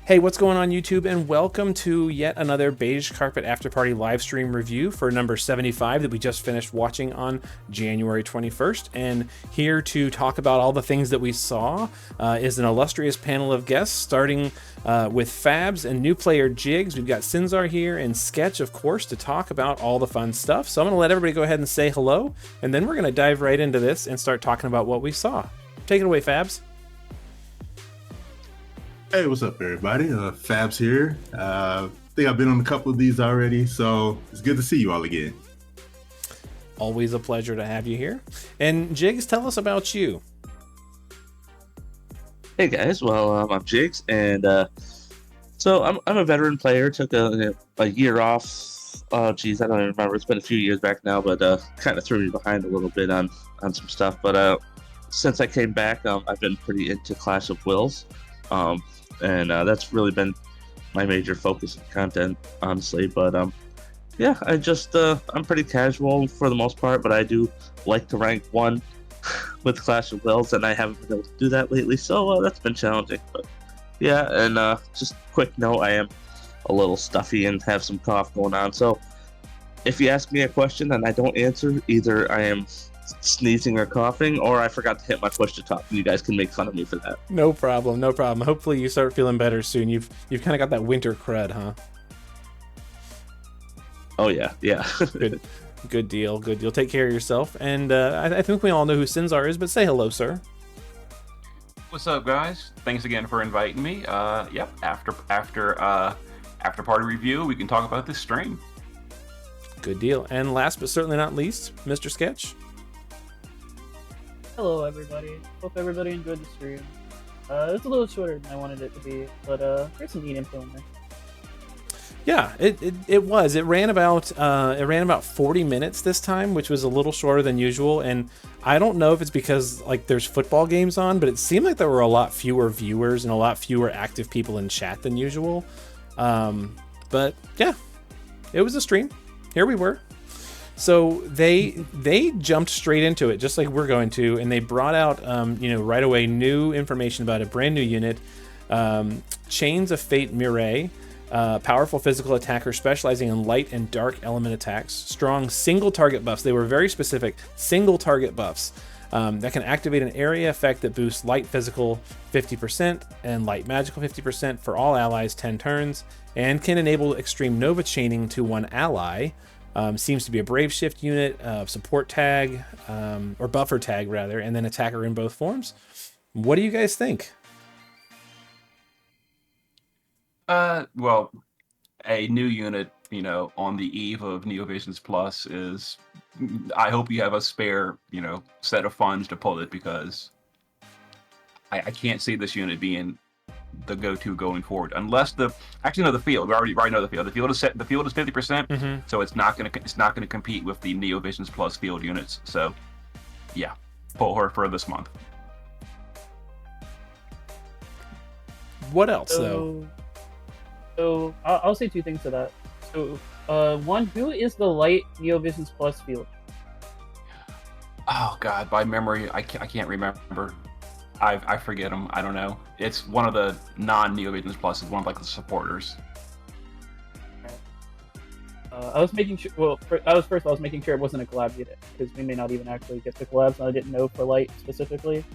Hey, what's going on YouTube, and welcome to yet another Beige Carpet After Party live stream review for number 75 that we just finished watching on January 21st. And here to talk about all the things that we saw is an illustrious panel of guests, starting with Fabz and new player Jiggs. We've got Sinzar here and Sketch, of course, to talk about all the fun stuff. So I'm going to let everybody go ahead and say hello, and then we're going to dive right into this and start talking about what we saw. Take it away, Fabz. Hey, what's up, everybody? Fabz here. I think I've been on a couple of these already, so it's good to see you all again. Always a pleasure to have you here. And Jiggs, tell us about you. Hey guys, well, I'm Jiggs, and so I'm a veteran player. Took a year off. Oh, geez, I don't even remember. It's been a few years back now, but kind of threw me behind a little bit on some stuff. But since I came back, I've been pretty into Clash of Wills. And that's really been my major focus of content, honestly. But yeah, I'm pretty casual for the most part, but I do like to rank one with Clash of Wills, and I haven't been able to do that lately, so that's been challenging. But yeah, and just quick note, I am a little stuffy and have some cough going on, so if you ask me a question and I don't answer, either I am sneezing or coughing, or I forgot to hit my push to talk, and you guys can make fun of me for that. No problem, no problem. Hopefully you start feeling better soon. You've kind of got that winter crud, huh? Oh yeah. Good deal. Take care of yourself. And I think we all know who Sinzar is, but say hello, sir. What's up, guys? Thanks again for inviting me. Yep. After party review, we can talk about this stream. Good deal. And last but certainly not least, Mr. Sketch. Hello everybody, hope everybody enjoyed the stream. It's a little shorter than I wanted it to be, but there's some neat info in there. Yeah, it was. It ran about 40 minutes this time, which was a little shorter than usual, and I don't know if it's because like there's football games on, but it seemed like there were a lot fewer viewers and a lot fewer active people in chat than usual. But yeah, it was a stream. Here we were. So they jumped straight into it, just like we're going to, and they brought out, right away, new information about a brand new unit, Chains of Fate Mireille, powerful physical attacker specializing in light and dark element attacks, strong single target buffs. They were very specific, single target buffs that can activate an area effect that boosts light physical 50% and light magical 50% for all allies 10 turns, and can enable extreme nova chaining to one ally. Seems to be a brave shift unit, support tag, or buffer tag rather, and then attacker in both forms. What do you guys think? Well, a new unit, on the eve of NeoVisions Plus is, I hope you have a spare, set of funds to pull it, because I can't see this unit being the go-to going forward, unless the field. We already know the field. The field is set. The field is 50%, so it's not gonna compete with the NeoVisions Plus field units. So, yeah, pull her for this month. What else though? So I'll say two things to that. So one, who is the light NeoVisions Plus field? Oh God, by memory, I can't remember. I forget them. I don't know. It's one of the non-NeoVisions Plus. It's one of like the supporters. I was making sure. Well, I was making sure it wasn't a collab unit, because we may not even actually get the collabs, and I didn't know for light specifically.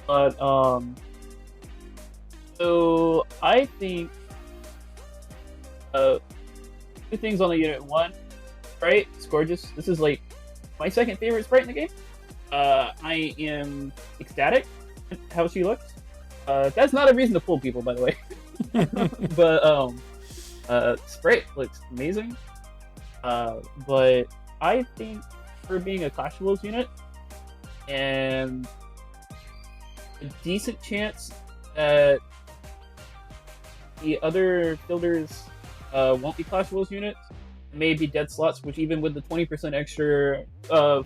But so I think two things on the unit. One, sprite, it's gorgeous. This is like my second favorite sprite in the game. I am ecstatic how she looks. That's not a reason to pull people, by the way. But Sprite looks amazing. But I think for being a Clash of Wills unit, and a decent chance that the other fielders won't be Clash of Wills units, may be dead slots, which even with the 20% extra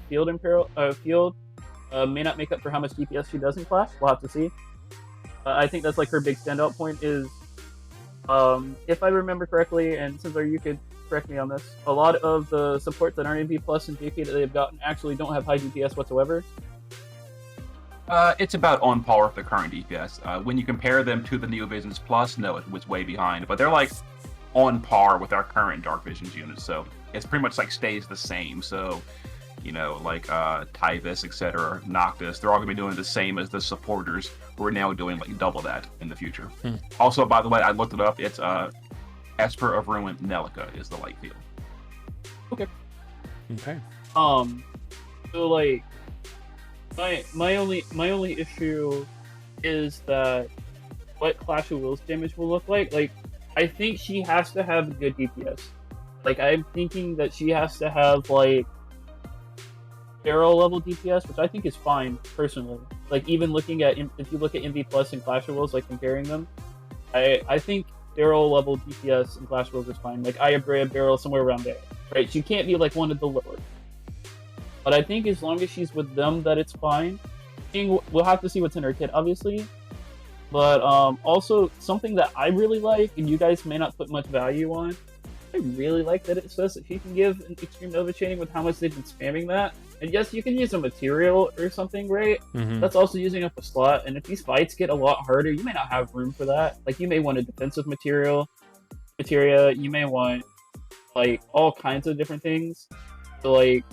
field may not make up for how much DPS she does in Clash. We'll have to see. I think that's like her big standout point is, if I remember correctly, and Sinzar, you could correct me on this, a lot of the supports that aren't in B+ and JP that they've gotten actually don't have high DPS whatsoever. It's about on par with the current DPS. When you compare them to the NeoVisions Plus, no, it was way behind, but they're like on par with our current Dark Visions units. So it's pretty much like stays the same. So, you know, like Tyvis, etc., Noctis, they're all gonna be doing the same as the supporters. We're now doing like double that in the future. Also, by the way, I looked it up. It's Esper of Ruin Nelica is the light field. Okay. Okay. So like, my only issue is that what Clash of Wills damage will look like. Like, I think she has to have good DPS. Like, I'm thinking that she has to have like barrel level DPS, which I think is fine personally. Like, even looking at, if you look at MV Plus and Clash of Wills, like comparing them, I think barrel level DPS in Clash of Wills is fine. Like Ayabrea barrel somewhere around there, right? She can't be like one of the lower. But I think as long as she's with them, that it's fine. We'll have to see what's in her kit, obviously. But also, something that I really like, and you guys may not put much value on, I really like that it says that she can give an Extreme Nova Chain with how much they've been spamming that. And yes, you can use a material or something, right? That's also using up a slot. And if these fights get a lot harder, you may not have room for that. Like, you may want a defensive materia. You may want, like, all kinds of different things. So, like,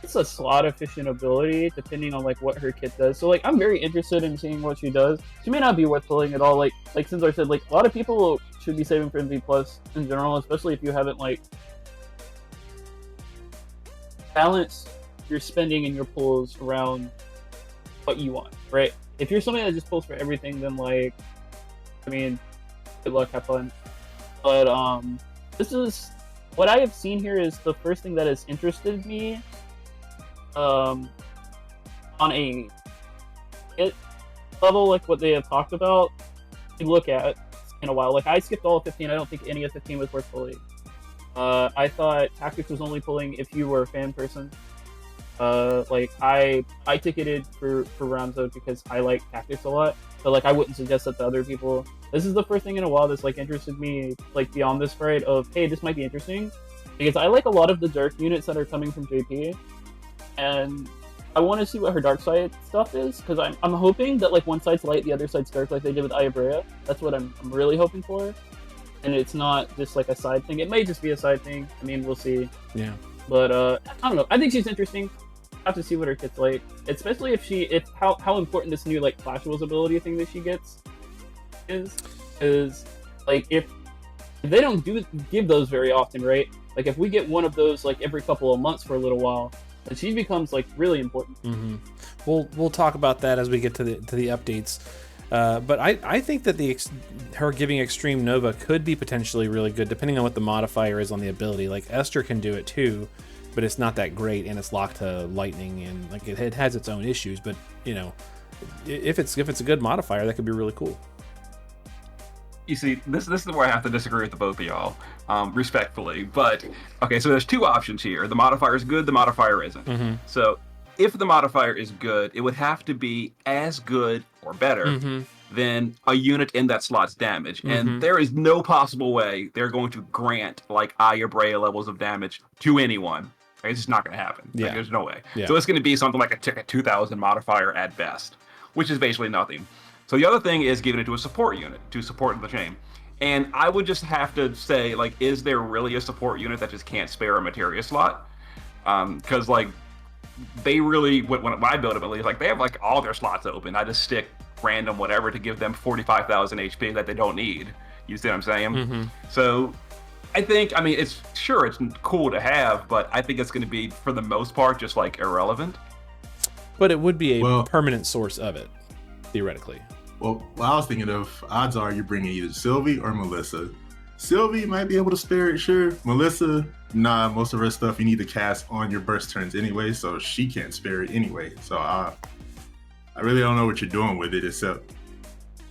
it's a slot efficient ability depending on like what her kit does. So like, I'm very interested in seeing what she does. She may not be worth pulling at all. Like Sinzar said, like a lot of people should be saving for MV Plus in general, especially if you haven't like balanced your spending and your pulls around what you want, right? If you're somebody that just pulls for everything, then like, I mean, good luck, have fun. But this is what I have seen here is the first thing that has interested me on a hit level, like what they have talked about to look at in a while. Like, I skipped all of 15. I don't think any of 15 was worth pulling. I thought Tactics was only pulling if you were a fan person. Like, I ticketed for Ramzo because I like Tactics a lot, but like I wouldn't suggest that to other people. This is the first thing in a while that's like interested me, like beyond this sprite of, hey, this might be interesting, because I like a lot of the dark units that are coming from JP. And I want to see what her dark side stuff is, because I'm hoping that like one side's light, the other side's dark, like they did with Ayabrea. That's what I'm really hoping for, and it's not just like a side thing. It may just be a side thing. I mean, we'll see. Yeah. But I don't know. I think she's interesting. I have to see what her kit's like, especially if how important this new like Clash of Wills ability thing that she gets is like if they don't give those very often, right? Like if we get one of those like every couple of months for a little while, and she becomes like really important. We'll talk about that as we get to the updates. But I think that her giving Extreme Nova could be potentially really good, depending on what the modifier is on the ability. Like Esther can do it too, but it's not that great, and it's locked to lightning, and like it has its own issues. But you know, if it's a good modifier, that could be really cool. You see, this is where I have to disagree with the both of y'all, respectfully. But okay, so there's two options here: the modifier is good, the modifier isn't. So if the modifier is good, it would have to be as good or better than a unit in that slot's damage, and there is no possible way they're going to grant like Ayabrea levels of damage to anyone. Like, it's just not going to happen. Yeah. Like, there's no way. Yeah. So it's going to be something like a 2000 modifier at best, which is basically nothing. So the other thing is giving it to a support unit to support the chain. And I would just have to say, like, is there really a support unit that just can't spare a materia slot? Because, like, they really, when I build them at least, like, they have, like, all their slots open. I just stick random whatever to give them 45,000 HP that they don't need. You see what I'm saying? So I think, I mean, it's cool to have, but I think it's going to be, for the most part, just, like, irrelevant. But it would be a permanent source of it, theoretically. Well, I was thinking of, odds are you're bringing either Sylvie or Melissa. Sylvie might be able to spare it, sure. Melissa, nah, most of her stuff you need to cast on your burst turns anyway, so she can't spare it anyway. So I really don't know what you're doing with it, except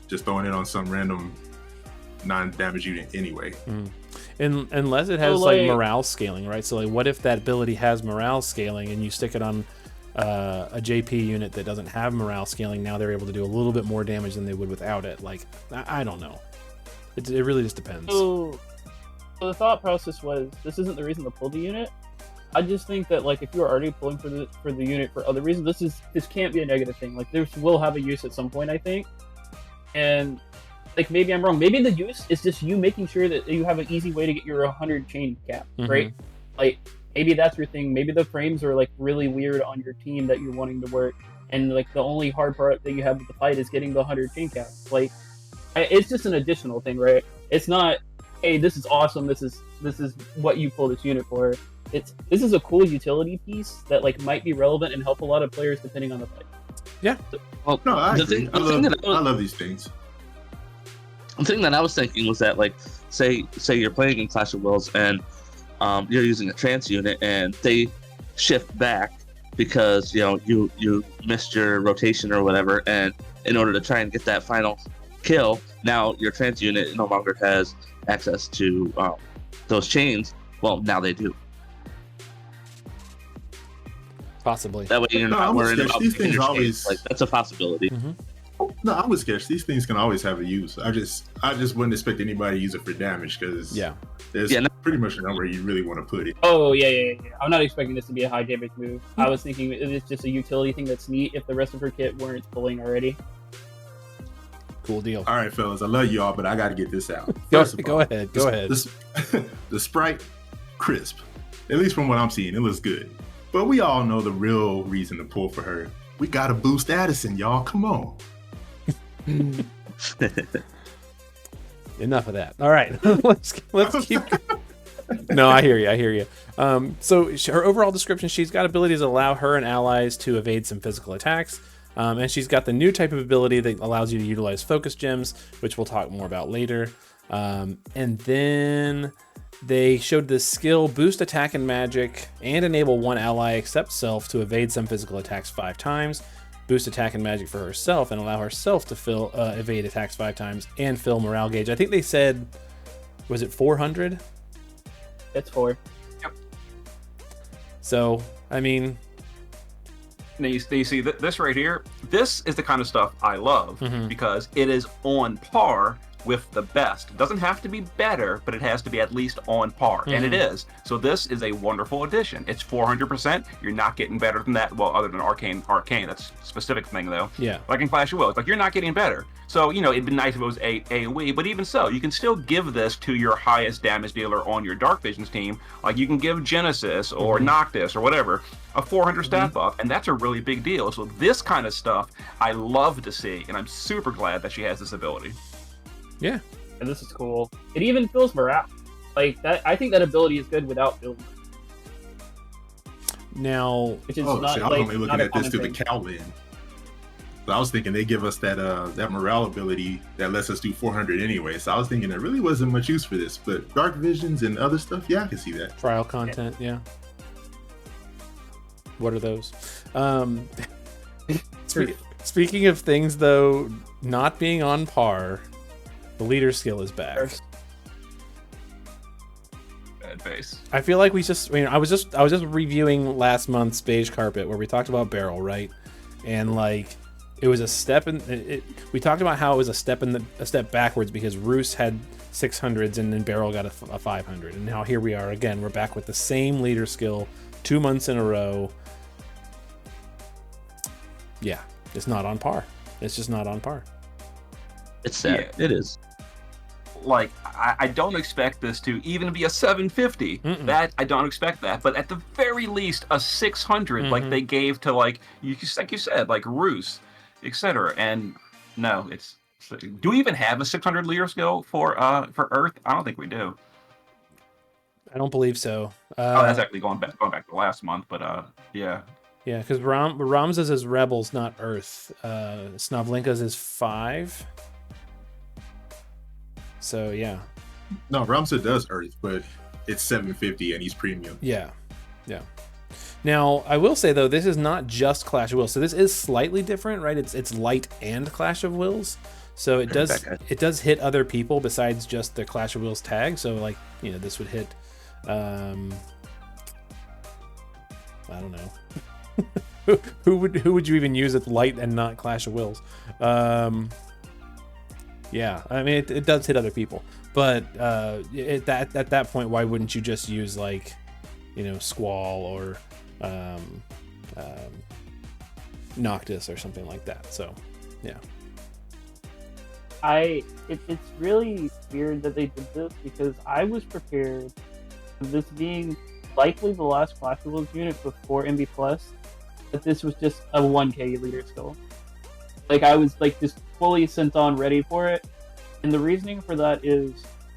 just throwing it on some random non-damage unit anyway. Unless it has like morale scaling, right? So like, what if that ability has morale scaling and you stick it on a JP unit that doesn't have morale scaling? Now they're able to do a little bit more damage than they would without it. Like, I don't know. It really just depends. So the thought process was, this isn't the reason to pull the unit. I just think that like if you're already pulling for the unit for other reasons, this can't be a negative thing. Like this will have a use at some point, I think. And like maybe I'm wrong. Maybe the use is just you making sure that you have an easy way to get your 100 chain cap, right? Like maybe that's your thing. Maybe the frames are like really weird on your team that you're wanting to work, and like the only hard part that you have with the fight is getting the 100 chain cap. Like it's just an additional thing, right? It's not, hey, this is awesome. This is what you pull this unit for. This is a cool utility piece that like might be relevant and help a lot of players depending on the fight. Yeah. Well, No, I agree. I I love these things. The thing that I was thinking was that, like, say you're playing in Clash of Wills and you're using a trance unit and they shift back because you missed your rotation or whatever, and in order to try and get that final kill, now your trance unit no longer has access to those chains. Well, now they do. Possibly. That way you're not worried about these things your always chains. Like, that's a possibility. No, I would sketch. These things can always have a use. I just wouldn't expect anybody to use it for damage because there's pretty much nowhere you really want to put it. Oh yeah. I'm not expecting this to be a high damage move. I was thinking it's just a utility thing that's neat if the rest of her kit weren't pulling already. Cool deal. All right, fellas, I love y'all, but I got to get this out. Go ahead. The sprite, crisp. At least from what I'm seeing, it looks good. But we all know the real reason to pull for her. We got to boost Addison, y'all. Come on. Enough of that. All right, let's keep. No, I hear you. So her overall description: she's got abilities that allow her and allies to evade some physical attacks, and she's got the new type of ability that allows you to utilize focus gems, which we'll talk more about later. And then they showed this skill: boost attack and magic, and enable one ally except self to evade some physical attacks 5 times. Boost attack and magic for herself and allow herself to evade attacks 5 times and fill morale gauge. I think they said, was it 400? It's 4. Yep. So, I mean, Now you see this right here. This is the kind of stuff I love because it is on par with the best. It doesn't have to be better, but it has to be at least on par, and it is. So this is a wonderful addition. It's 400%. You're not getting better than that. Well, other than Arcane, that's a specific thing though. Yeah. Like in Clash of Wills, like you're not getting better. So it'd be nice if it was AoE, but even so, you can still give this to your highest damage dealer on your Dark Visions team. Like you can give Genesis or Noctis or whatever a 400 stat buff, and that's a really big deal. So this kind of stuff I love to see, and I'm super glad that she has this ability. yeah. And this is cool. It even fills morale. Like that, I think that ability is good without filling. Now, Which is I was only looking at this through the thing. cow lens. So I was thinking they give us that morale ability that lets us do 400 anyway. So I was thinking there really wasn't much use for this. But Dark Visions and other stuff, yeah, I can see that. trial content, yeah. What are those? Speaking of things though not being on par, the leader skill is back. Bad face. I feel like I was just reviewing last month's Beige Carpet where we talked about Barrel, right? And like it was a step we talked about how it was a step backwards because Roos had 600s and then Barrel got a 500, and now here we are again. We're back with the same leader skill 2 months in a row. Yeah, it's not on par. It's just not on par. It's sad. Yeah. It is. Like I don't expect this to even be a 750. That I don't expect that, but at the very least a 600, like they gave to like you said, like Roos, etc. And no, do we even have a 600 leader skill for Earth? I don't think we do. I don't believe so. That's actually going back to last month, but yeah. Yeah, because Ramza's is Rebels, not Earth. Snovlinka's is 5. So yeah. No, Ramsa does Earth, but it's 750 and he's premium. Yeah. Now I will say though, this is not just Clash of Wills. So this is slightly different, right? It's light and Clash of Wills. So it does hit other people besides just the Clash of Wills tag. So like this would hit. I don't know. who would you even use it light and not Clash of Wills? Yeah, I mean it does hit other people, but at that point, why wouldn't you just use like Squall or Noctis or something like that. So, yeah. It's really weird that they did this because I was prepared for this being likely the last Clash of Wills unit before MB Plus, that this was just a 1k leader skill. Like I was like just fully sent on ready for it, and the reasoning for that is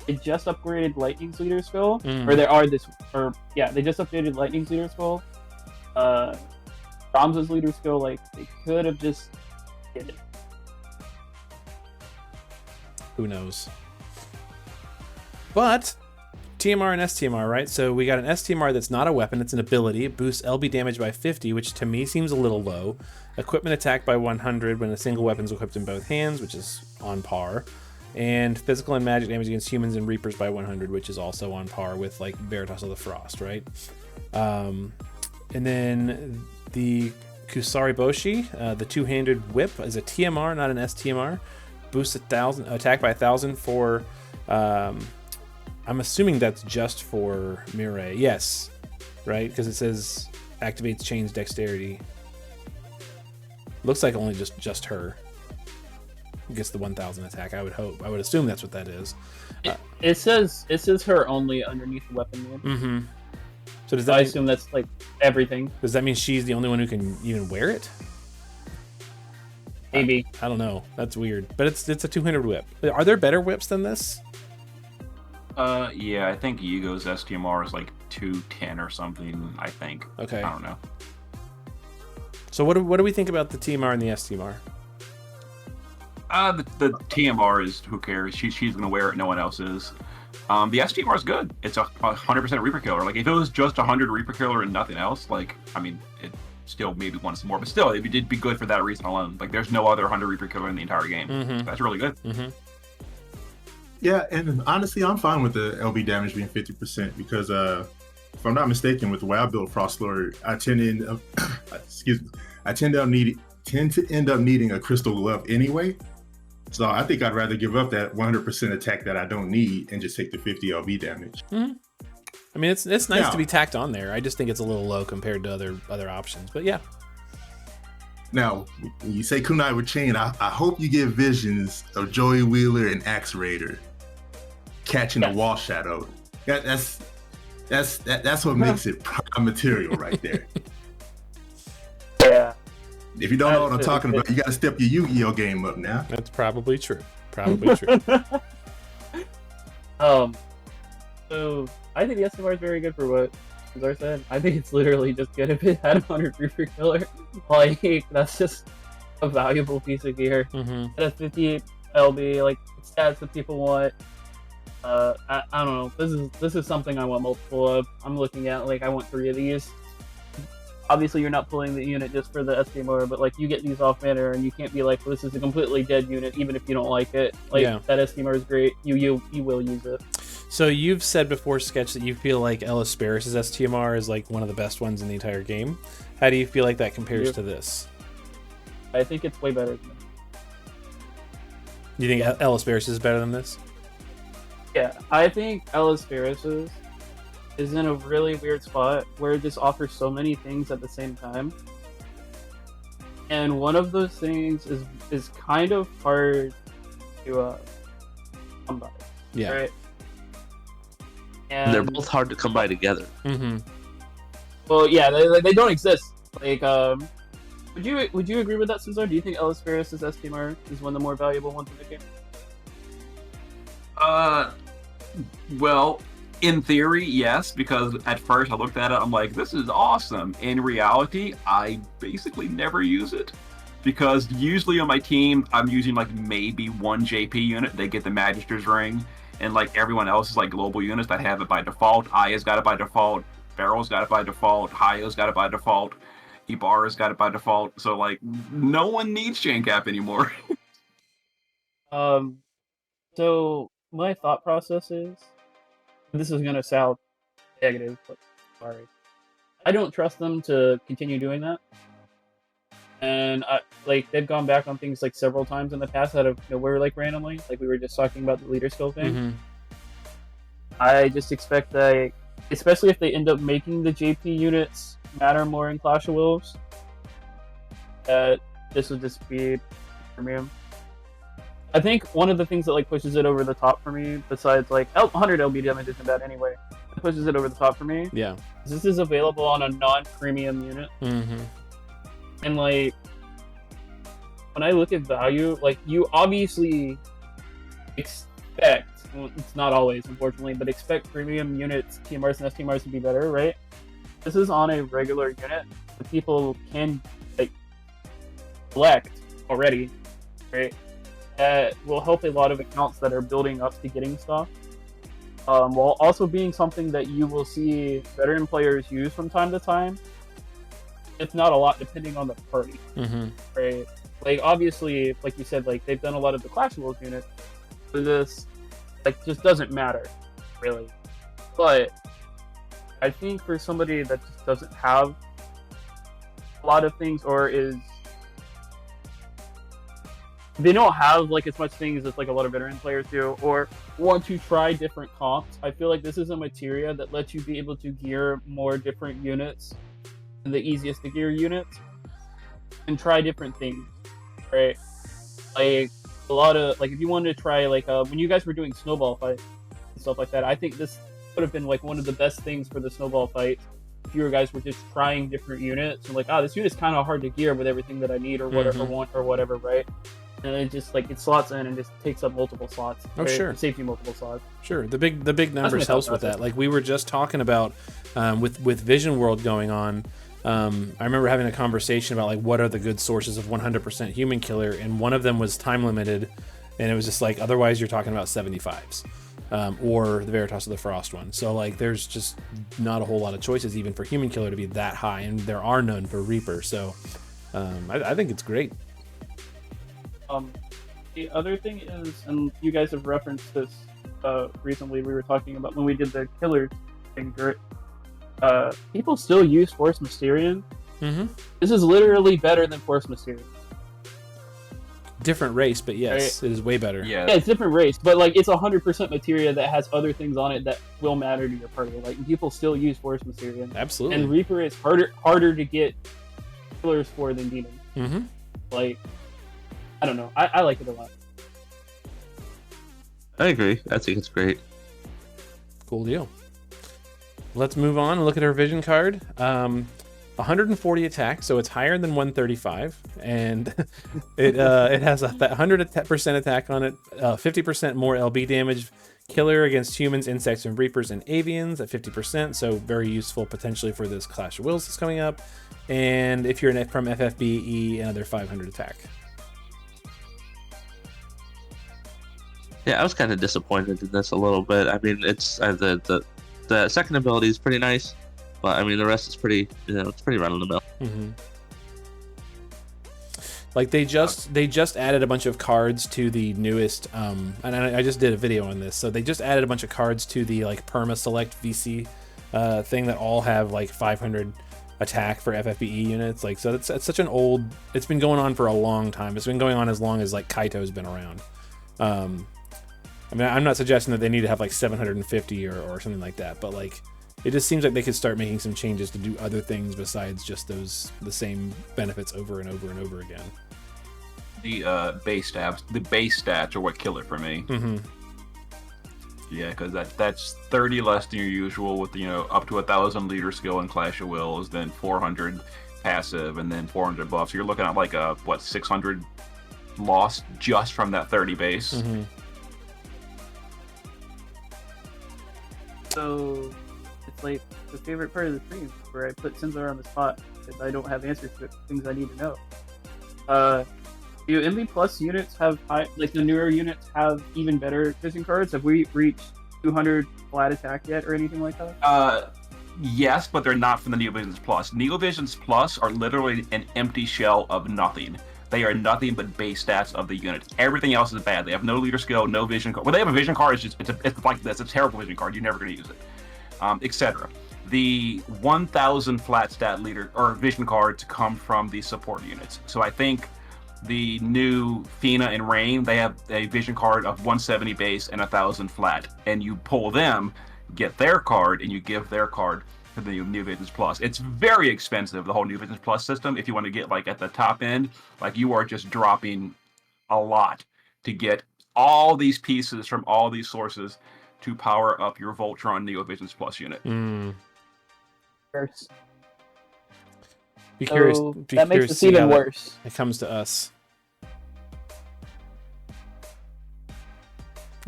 it just upgraded Lightning's leader skill, they just updated Lightning's leader skill. Ramza's leader skill, like they could have just did it. Who knows? But TMR and STMR, right? So we got an STMR that's not a weapon, it's an ability. It boosts LB damage by 50, which to me seems a little low. Equipment attack by 100 when a single weapon is equipped in both hands, which is on par. And physical and magic damage against humans and reapers by 100, which is also on par with like Veritas of the Frost, right? And then the Kusari Boshi, the two-handed whip, is a TMR, not an STMR. Boosts 1,000, attack by 1,000 for, I'm assuming that's just for Mireille. Yes, right? Because it says activates chain's dexterity. Looks like only just her gets the 1,000 attack. I would assume that's what that is. It says her only underneath the weapon name. Mm-hmm. So does that I assume that's like everything. Does that mean she's the only one who can even wear it? Maybe. I don't know. That's weird. But it's a 200 whip. Are there better whips than this? Yeah, I think Yugo's STMR is like 210 or something, I think. Okay. I don't know. So what do we think about the TMR and the STMR? The TMR is, who cares? She's gonna wear it, no one else is. The STMR is good. It's a 100% Reaper killer. Like if it was just 100 Reaper killer and nothing else, like I mean, it still maybe wants more, but still, it did be good for that reason alone. Like there's no other 100 Reaper killer in the entire game. Mm-hmm. So that's really good. Mm-hmm. Yeah, and honestly, I'm fine with the LB damage being 50% because, if I'm not mistaken, with the way I build Frost Lord, I tend to end up needing a crystal glove anyway. So I think I'd rather give up that 100% attack that I don't need and just take the 50 LB damage. Mm-hmm. I mean, it's nice to be tacked on there. I just think it's a little low compared to other options. But yeah. Now, when you say Kunai with Chain, I hope you get visions of Joey Wheeler and Axe Raider catching a wall shadow. That's what makes it prime material right there. Yeah. If you don't know what I'm talking about, you got to step your Yu-Gi-Oh game up now. That's probably true. Probably true. So I think the SMR is very good for what Sinzar said. I think it's literally just good if it had 100 Reaper killer. Like that's just a valuable piece of gear. Mm-hmm. It has 58 LB, like stats that people want. I don't know. This is something I want multiple of. I'm looking at like I want 3 of these. Obviously, you're not pulling the unit just for the STMR, but like you get these off banner, and you can't be like, well, "This is a completely dead unit," even if you don't like it. Like that STMR is great. You will use it. So you've said before, Sketch, that you feel like Ellisparris' STMR is like one of the best ones in the entire game. How do you feel like that compares to this? I think it's way better than this. You think Ellisparris is better than this? Yeah, I think Ellisparris is in a really weird spot where it just offers so many things at the same time. And one of those things is kind of hard to come by. Yeah. Right? And they're both hard to come by together. Mm-hmm. Well, yeah, they don't exist. Like, would you agree with that, Sinzar? Do you think Ellisparris' STMR is one of the more valuable ones in the game? Well, in theory, yes, because at first I looked at it, I'm like, this is awesome. In reality, I basically never use it. Because usually on my team, I'm using like maybe one JP unit. They get the Magister's Ring. And like everyone else is like global units that have it by default. Aya's got it by default. Barrel's got it by default. Hayo's got it by default. Ibarra's got it by default. So like no one needs chain cap anymore. So my thought process is, this is gonna sound negative, but sorry. I don't trust them to continue doing that. And they've gone back on things like several times in the past out of nowhere, like randomly. Like we were just talking about the leader skill thing. Mm-hmm. I just expect that especially if they end up making the JP units matter more in Clash of Wills, this would just be premium. I think one of the things that like pushes it over the top for me, besides like 100 LB damage isn't bad anyway, it pushes it over the top for me. Yeah. This is available on a non-premium unit, and like when I look at value, like you obviously expect, well, it's not always unfortunately, but expect premium units, TMRs and STMRs to be better, right? This is on a regular unit that people can like collect already, right? That will help a lot of accounts that are building up to getting stuff, while also being something that you will see veteran players use from time to time. It's not a lot depending on the party, right? Like obviously, like you said, like they've done a lot of the Clash of Wills units. So this, like, just doesn't matter, really. But I think for somebody that just doesn't have a lot of things, or they don't have like as much things as like a lot of veteran players do, or want to try different comps, I feel like this is a materia that lets you be able to gear more different units, the easiest to gear units, and try different things, right? Like a lot of like if you wanted to try like when you guys were doing snowball fights and stuff like that, I think this would have been like one of the best things for the snowball fight. If you guys were just trying different units and like, this unit's kind of hard to gear with everything that I need or whatever want or whatever, right? And it just like it slots in and just takes up multiple slots. Oh, right? sure. It saves you multiple slots. Sure. The big numbers helps with that. Like we were just talking about with Vision World going on. I remember having a conversation about like what are the good sources of 100% human killer, and one of them was time limited, and it was just like otherwise you're talking about 75s. Or the Veritas of the Frost one. So like there's just not a whole lot of choices even for human killer to be that high, and there are none for Reaper. So I think it's great. The other thing is, and you guys have referenced this recently, we were talking about when we did the killer thing, people still use Force Mysterion. This is literally better than Force Mysterion. Different race, but yes, right? It is way better. Yeah, it's different race, but like it's 100% materia that has other things on it that will matter to your party. Like people still use Force Mysterion. Absolutely. And Reaper is harder to get killers for than Demon. Like, I don't know. I like it a lot. I agree. I think it's great. Cool deal. Let's move on and look at her vision card. 140 attack, so it's higher than 135, and it has 100% attack on it, 50% more LB damage, killer against humans, insects, and reapers and avians at 50%, so very useful potentially for this Clash of Wills that's coming up. And if you're from FFBE, another 500 attack. Yeah, I was kind of disappointed in this a little bit. I mean, it's the second ability is pretty nice, but I mean the rest is pretty, it's pretty run of the mill. Like they just added a bunch of cards to the newest, and I just did a video on this. So they just added a bunch of cards to the like perma select VC thing that all have like 500 attack for FFBE units. Like so, it's such an old. It's been going on for a long time. It's been going on as long as like Kaito's been around. I mean, I'm not suggesting that they need to have like 750 or something like that, but like it just seems like they could start making some changes to do other things besides just the same benefits over and over and over again. The base stats are what kill it for me. Yeah, because that's 30 less than your usual with up to 1,000 leader skill in Clash of Wills, then 400 passive, and then 400 buff. So you're looking at like a 600 loss just from that 30 base. So it's like the favorite part of the stream where I put Sinzar on the spot because I don't have answers to things I need to know. Do MB Plus units have like the newer units have even better vision cards? Have we reached 200 flat attack yet or anything like that? Yes, but they're not from the NeoVisions Plus. NeoVisions Plus are literally an empty shell of nothing. They are nothing but base stats of the unit. Everything else is bad. They have no leader skill, no vision card. Well, they have a vision card. It's like this. It's a terrible vision card. You're never going to use it, etc. The 1,000 flat stat leader or vision cards come from the support units. So I think the new Fina and Rain, they have a vision card of 170 base and 1,000 flat, and you pull them, get their card, and you give their card to the New Visions Plus. It's very expensive, the whole New Visions Plus system. If you want to get like at the top end, like you are just dropping a lot to get all these pieces from all these sources to power up your Voltron Neo Visions Plus unit. First. Be curious. So Be that makes curious this to see how even worse. it comes to us.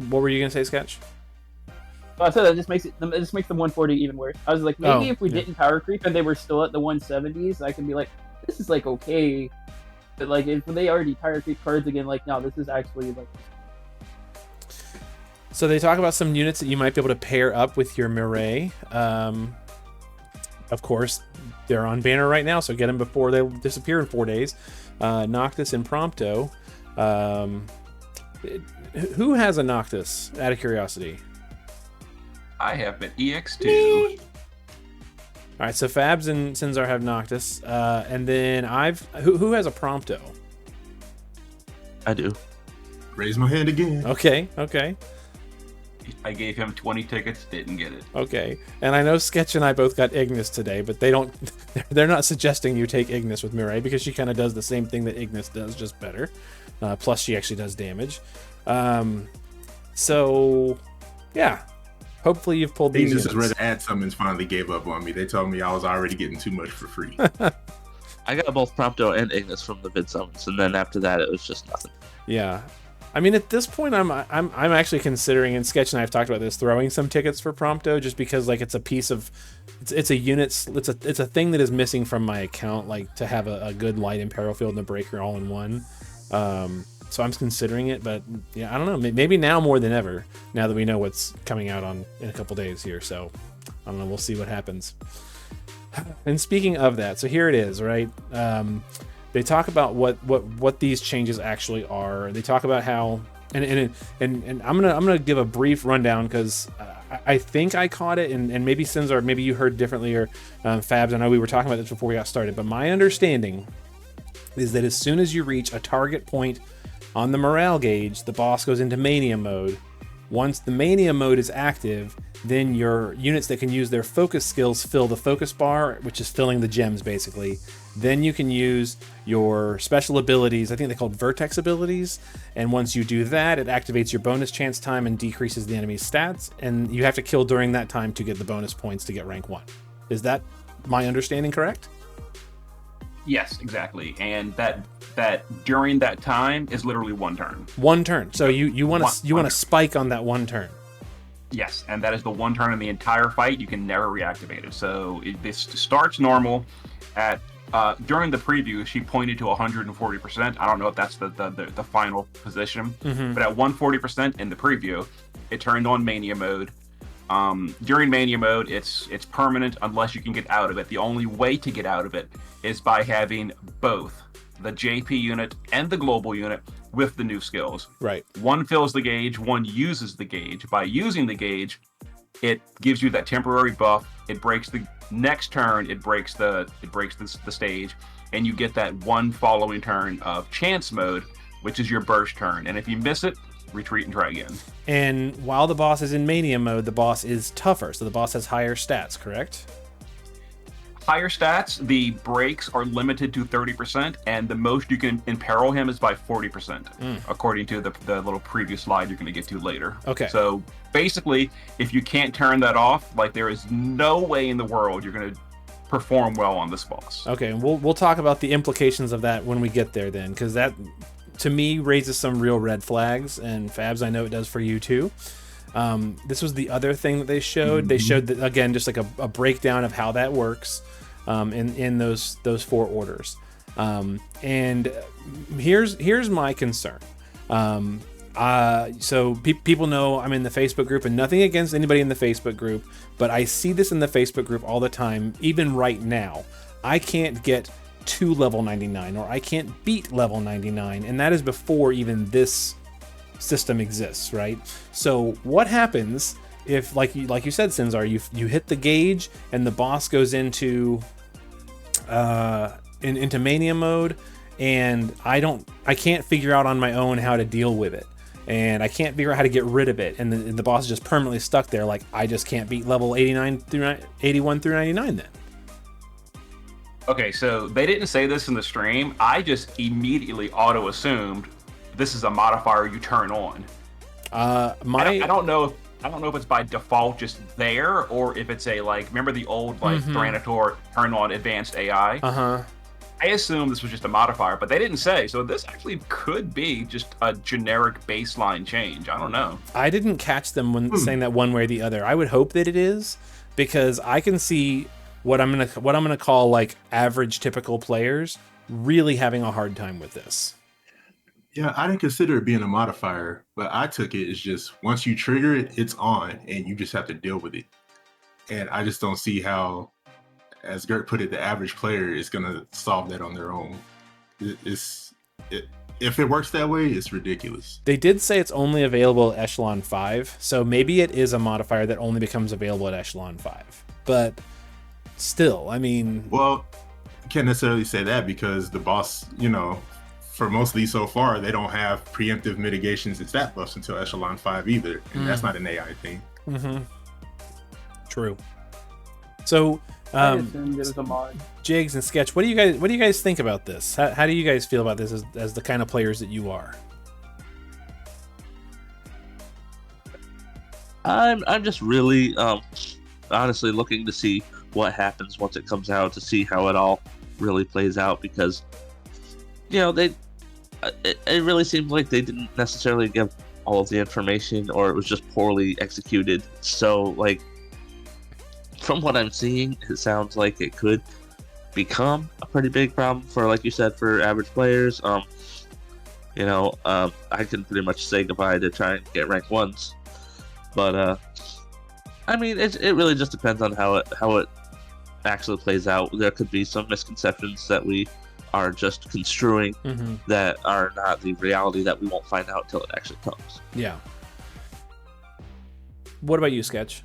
What were you gonna say, Sketch? Well, I said that just makes it just makes the 140 even worse. I was like, maybe if we didn't power creep and they were still at the 170s, I could be like, this is like okay. But like if they already power creep cards again, like no, this is actually like. So they talk about some units that you might be able to pair up with your Mireille. Of course, they're on banner right now, so get them before they disappear in 4 days. Noctis and Prompto. Who has a Noctis, out of curiosity? I have an EX2. All right, so Fabs and Sinzar have Noctis, and then who has a Prompto? I do. Raise my hand again. Okay. I gave him 20 tickets, didn't get it. Okay, and I know Sketch and I both got Ignis today, but they're not suggesting you take Ignis with Mireille because she kind of does the same thing that Ignis does, just better. Plus, she actually does damage. So, yeah. Hopefully you've pulled these Ignis' units. red ad summons finally gave up on me. They told me I was already getting too much for free. I got both Prompto and Ignis from the vid summons, and then after that, it was just nothing. Yeah. I mean, at this point, I'm actually considering, and Sketch and I have talked about this, throwing some tickets for Prompto, just because like it's a piece of, it's a unit, it's a thing that is missing from my account, like to have a good light Imperial Field and a breaker all in one. So I'm considering it, but yeah, I don't know. Maybe now more than ever, now that we know what's coming out in a couple days here. So I don't know. We'll see what happens. And speaking of that, so here it is, right? They talk about what these changes actually are. They talk about how, and I'm gonna give a brief rundown because I think I caught it, and maybe Sinzar, maybe you heard differently, or Fabs. I know we were talking about this before we got started, but my understanding is that as soon as you reach a target point on the morale gauge, the boss goes into mania mode. Once the mania mode is active, then your units that can use their focus skills fill the focus bar, which is filling the gems basically. Then you can use your special abilities, I think they're called vertex abilities, and once you do that, it activates your bonus chance time and decreases the enemy's stats, and you have to kill during that time to get the bonus points to get rank 1. Is that my understanding correct? Yes, exactly. And that during that time is literally 1 turn. 1 turn. So you want to spike on that 1 turn. Yes, and that is the 1 turn in the entire fight. You can never reactivate it. So this starts normal at during the preview. She pointed to 140%. I don't know if that's the final position, but at 140% in the preview, it turned on mania mode. During mania mode, it's permanent unless you can get out of it. The only way to get out of it is by having both the JP unit and the global unit with the new skills. Right. One fills the gauge, one uses the gauge. By using the gauge, it gives you that temporary buff. It breaks the next turn. It breaks the stage, and you get that one following turn of chance mode, which is your burst turn. And if you miss it, retreat and try again. And while the boss is in mania mode, the boss is tougher, so the boss has higher stats, correct? Higher stats, the breaks are limited to 30%, and the most you can imperil him is by 40%, according to the little previous slide you're going to get to later. Okay. So basically, if you can't turn that off, like there is no way in the world you're going to perform well on this boss. Okay, and we'll talk about the implications of that when we get there then, because that, to me, raises some real red flags, and Fabs, I know it does for you too. This was the other thing that they showed. They showed that, again, just like a breakdown of how that works in those 4 orders. And here's my concern. So people know I'm in the Facebook group, and nothing against anybody in the Facebook group, but I see this in the Facebook group all the time. Even right now, I can't get to level 99, or I can't beat level 99, and that is before even this system exists, right? So what happens if, like you said, Sinzar, you hit the gauge and the boss goes into mania mode, and I can't figure out on my own how to deal with it, and I can't figure out how to get rid of it, and the boss is just permanently stuck there. Like, I just can't beat level 81 through 99 then. Okay, so they didn't say this in the stream. I just immediately auto assumed this is a modifier you turn on. I don't know if it's by default just there, or if it's a, like, remember the old, like, Tyranitar turn on advanced AI? I assume this was just a modifier, but they didn't say, so this actually could be just a generic baseline change. I don't know. I didn't catch them when saying that one way or the other. I would hope that it is, because I can see what I'm gonna call, like, average typical players really having a hard time with this. Yeah, I didn't consider it being a modifier, but I took it as just once you trigger it, it's on, and you just have to deal with it. And I just don't see how, as Gert put it, the average player is gonna solve that on their own. If it works that way, it's ridiculous. They did say it's only available at Echelon 5, so maybe it is a modifier that only becomes available at Echelon 5. But still, I mean... Well, can't necessarily say that, because the boss, you know, for most of these so far, they don't have preemptive mitigations and stat buffs until Echelon 5 either, and that's not an AI thing. True. So, I assumed it was a mod. Jiggs and Sketch, what do you guys think about this? How do you guys feel about this as the kind of players that you are? I'm just really honestly looking to see what happens once it comes out, to see how it all really plays out, because, you know, it really seems like they didn't necessarily give all of the information, or it was just poorly executed. So, like, from what I'm seeing, it sounds like it could become a pretty big problem for, like you said, for average players. You know, I can pretty much say goodbye to try and get rank 1s. But I mean, it really just depends on how it actually plays out. There could be some misconceptions that we are just construing that are not the reality, that we won't find out till it actually comes. Yeah. What about you, Sketch?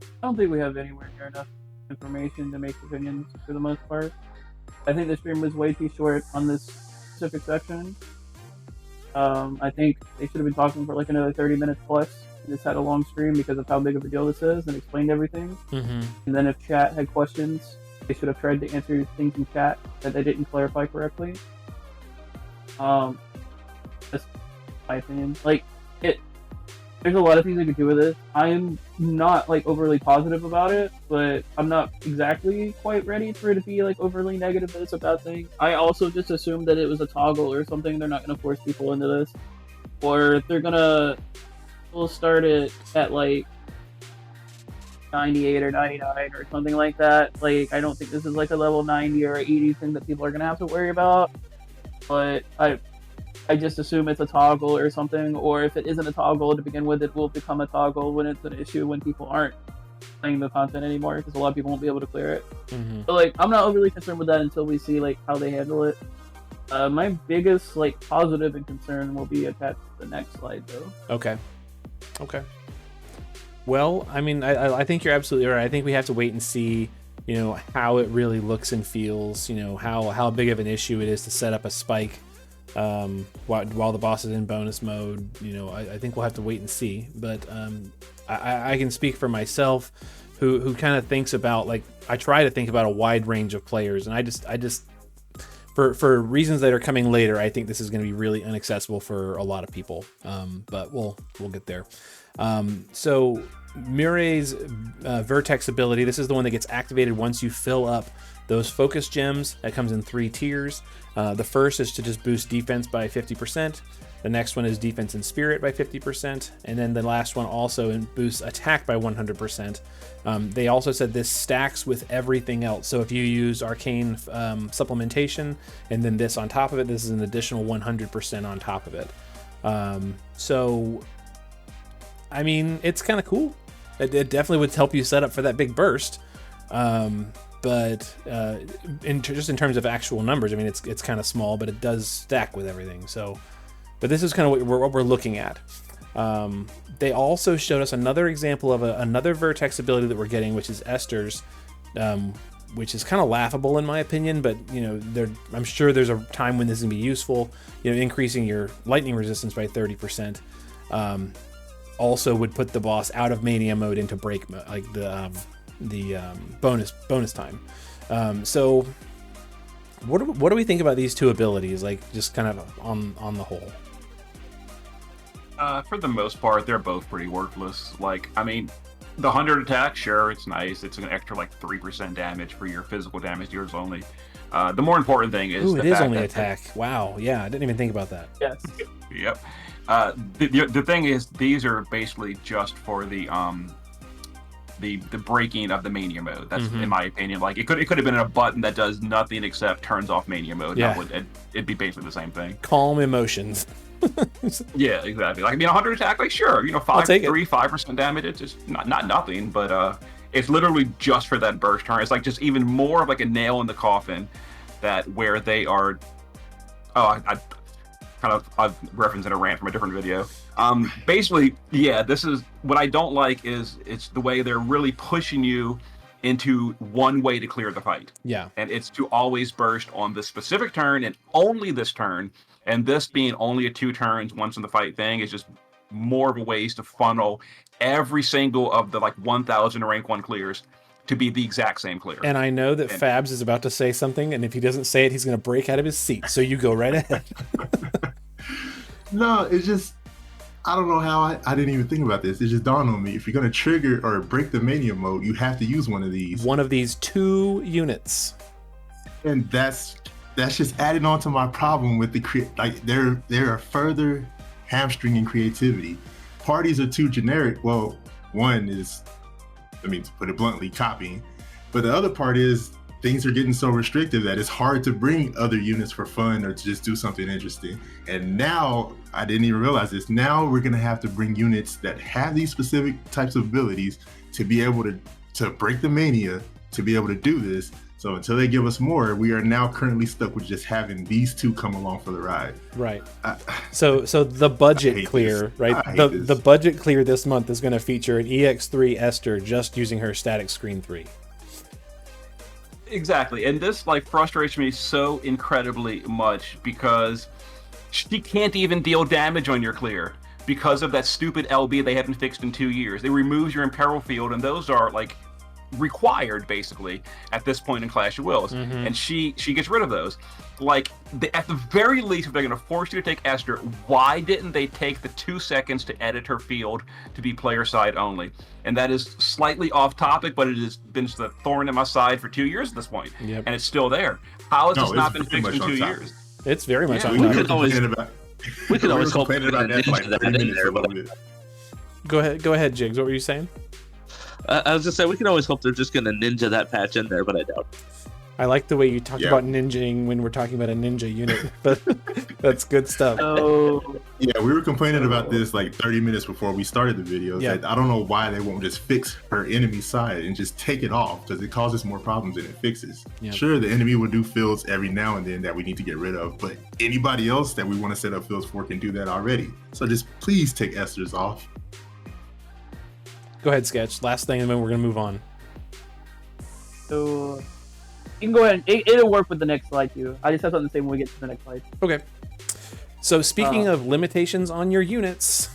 I don't think we have anywhere near enough information to make opinions for the most part. I think the stream was way too short on this specific section. I think they should have been talking for like another 30 minutes plus, and just had a long stream because of how big of a deal this is, and explained everything. And then if chat had questions, they should have tried to answer things in chat that they didn't clarify correctly. That's my opinion. Like, there's a lot of things they could do with it. I am not, like, overly positive about it, but I'm not exactly quite ready for it to be, like, overly negative that it's a bad thing. I also just assumed that it was a toggle or something. They're not going to force people into this. Or if they're going to... We'll start it at, like, 98 or 99 or something like that. Like, I don't think this is, like, a level 90 or 80 thing that people are going to have to worry about. But I just assume it's a toggle or something, or if it isn't a toggle to begin with, it will become a toggle when it's an issue when people aren't playing the content anymore, because a lot of people won't be able to clear it. But, like, I'm not overly concerned with that until we see, like, how they handle it. My biggest, like, positive and concern will be attached to the next slide, though. Okay. Well, I mean, I think you're absolutely right. I think we have to wait and see, you know, how it really looks and feels, you know, how big of an issue it is to set up a spike while the boss is in bonus mode. You know, I think we'll have to wait and see. But I can speak for myself, who kind of thinks about, like, I try to think about a wide range of players, and I just for reasons that are coming later, I think this is going to be really inaccessible for a lot of people. But we'll get there. So Murray's Vertex ability, this is the one that gets activated once you fill up those focus gems. That comes in 3 tiers. The first is to just boost defense by 50%. The next one is defense and spirit by 50%. And then the last one also boosts attack by 100%. They also said this stacks with everything else. So if you use arcane supplementation and then this on top of it, this is an additional 100% on top of it. So, I mean, it's kind of cool. It definitely would help you set up for that big burst. But just in terms of actual numbers, I mean, it's kind of small, but it does stack with everything. So, but this is kind of what we're looking at. They also showed us another example of another Vertex ability that we're getting, which is Esther's, which is kind of laughable in my opinion. But I'm sure there's a time when this is gonna be useful. Increasing your lightning resistance by 30%. Also would put the boss out of mania mode into break mode, like the bonus time. So what do we think about these two abilities? Like just kind of on the whole. For the most part, they're both pretty worthless. Like, I mean, the 100 attack, sure, it's nice. It's an extra like 3% damage for your physical damage, yours only. The more important thing is it is only attack. Wow, yeah, I didn't even think about that. Yes. Yep. The thing is, these are basically just for the breaking of the mania mode. That's in my opinion. Like it could have been a button that does nothing except turns off mania mode. Yeah. It'd be basically the same thing. Calm emotions. Yeah, exactly. Like, I mean, 100 attack, like sure, 5% damage. It's just not nothing, but it's literally just for that burst turn. It's like just even more of like a nail in the coffin that where they are. Oh, I've referenced in a rant from a different video. Basically, yeah, this is what I don't like is it's the way they're really pushing you into one way to clear the fight. Yeah. And it's to always burst on this specific turn and only this turn. And this being only a 2 turns once in the fight thing is just more of a ways to funnel every single of the like 1,000 rank 1 clears to be the exact same clear. And I know that Fabs is about to say something, and if he doesn't say it, he's going to break out of his seat. So you go right ahead. No, it's just, I don't know how I didn't even think about this. It just dawned on me. If you're going to trigger or break the mania mode, you have to use one of these. One of these 2 units. And that's just adding on to my problem with there are further hamstringing creativity. Parties are too generic. Well, one is, to put it bluntly, copying. But the other part is things are getting so restrictive that it's hard to bring other units for fun or to just do something interesting. And now, I didn't even realize this, now we're gonna have to bring units that have these specific types of abilities to be able to break the mania, to be able to do this. So until they give us more, we are now currently stuck with just having these 2 come along for the ride. Right. So the budget clear, right? The budget clear this month is going to feature an EX3 Esther just using her static screen 3. Exactly. And this like frustrates me so incredibly much because she can't even deal damage on your clear because of that stupid LB they haven't fixed in 2 years. It removes your imperil field, and those are like required basically at this point in Clash of Wills, and she gets rid of those. Like at the very least, if they're going to force you to take Esther, why didn't they take the 2 seconds to edit her field to be player side only? And that is slightly off topic, but it has been the thorn in my side for 2 years at this point, and it's still there. How has this not been fixed in 2 years? It's very much on we topic. could always hope that in there, but Go ahead, Jiggs. What were you saying? I was just saying we can always hope they're just going to ninja that patch in there, but I doubt it. I like the way you talked about ninjaing when we're talking about a ninja unit, but that's good stuff. Oh, Yeah, we were complaining about this like 30 minutes before we started the video. Yeah. That I don't know why they won't just fix her enemy side and just take it off, because it causes more problems than it fixes. Yeah. Sure, the enemy will do fields every now and then that we need to get rid of, but anybody else that we want to set up fields for can do that already. So just please take Esther's off. Go ahead, Sketch. Last thing, and then we're going to move on. so you can go ahead. It'll work with the next slide too. I just have something to say when we get to the next slide. Okay. So speaking of limitations on your units,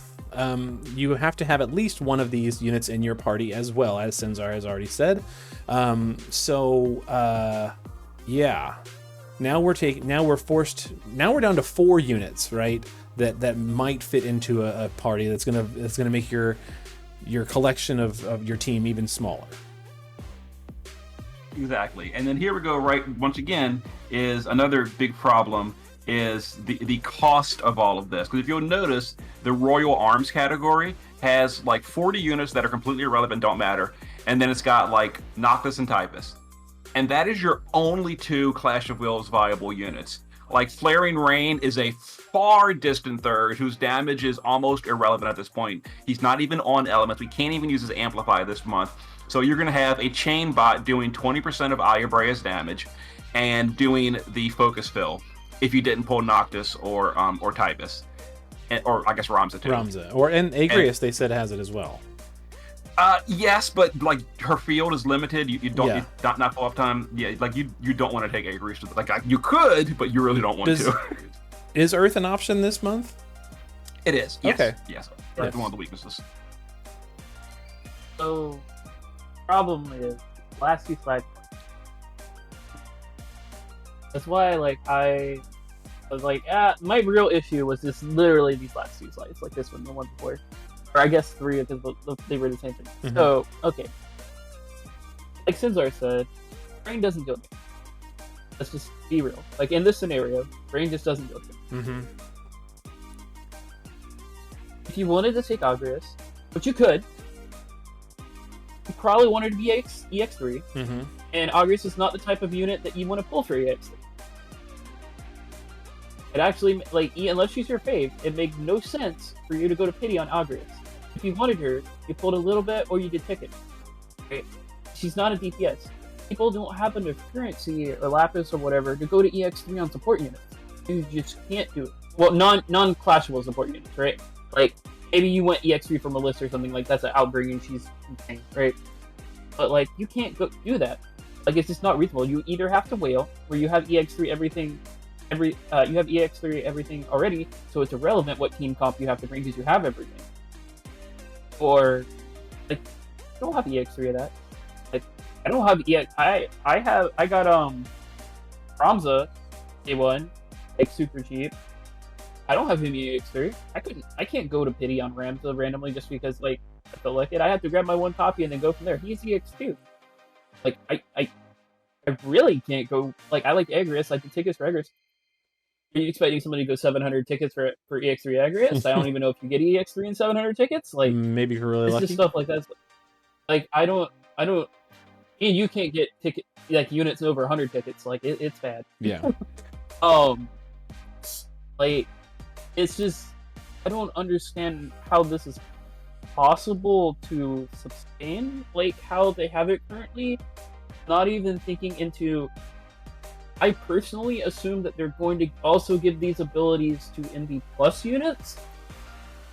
you have to have at least one of these units in your party as well, as Sinzar has already said. Yeah. Now we're down to 4 units, right? That might fit into a party that's gonna make your collection of your team even smaller. Exactly. And then here we go, right, once again, is another big problem is the cost of all of this. Because if you'll notice, the Royal Arms category has like 40 units that are completely irrelevant, don't matter. And then it's got like Noctis and Typhus. And that is your only 2 Clash of Wills viable units. Like Flaring Rain is a far distant third whose damage is almost irrelevant at this point. He's not even on elements. We can't even use his Amplify this month. So you're going to have a chain bot doing 20% of Ayabrea's damage and doing the focus fill if you didn't pull Noctis or Typhus. Or I guess Ramza too. Ramza. And Agrius, they said, has it as well. Yes, but like her field is limited. You don't Yeah. you, not full up time. Yeah, like you don't want to take Agrius. Like you could, but you really don't want to. Is Earth an option this month? It is. Yes. Okay. Yes. Yes. One of the weaknesses. So, problem is, last two flag. That's why, like, I was like, my real issue was just literally these last two slides, like this one, the one before, or I guess three because they were the same thing. Mhm. So, okay, like Sinzar said, Brain doesn't go there. Let's just be real. Like in this scenario, Brain just doesn't go there. Mm-hmm. If you wanted to take Agrius, which you could, you probably wanted to be EX3, Mm-hmm. and Agrius is not the type of unit that you want to pull for EX3. It actually, like, unless she's your fave, it makes no sense for you to go to pity on Agrius. If you wanted her, you pulled a little bit, or you did ticket. Right? She's not a DPS. People don't have enough currency or lapis or whatever to go to EX3 on support units. You just can't do it. Well, non-clashable support units, right? Like, maybe you went EX3 for Melissa or something, like that's an outbringing, she's insane, right? But, like, you can't go do that. Like, it's just not reasonable. You either have to whale, where you have EX3 everything, you have EX3 everything already, so it's irrelevant what team comp you have to bring because you have everything. Or, like, you don't have EX3 of that. Like, I don't have EX. I got Ramza A1, like super cheap. I don't have him EX3. I can't go to pity on Ramza randomly just because like I feel like it. I have to grab my one copy and then go from there. He's EX2. Like I really can't go. Like I like Agrius. Like the tickets for Agrius. Are you expecting somebody to go 700 tickets for EX3 Agrius? I don't even know if you get EX3 and 700 tickets. Like Maybe if you're really it's lucky. just stuff like that. Like I don't. And you can't get ticket like units over 100 tickets. Like it's bad. Yeah. Like it's just I don't understand how this is possible to sustain. Like how they have it currently. Not even thinking into. I personally assume that they're going to also give these abilities to NB Plus units,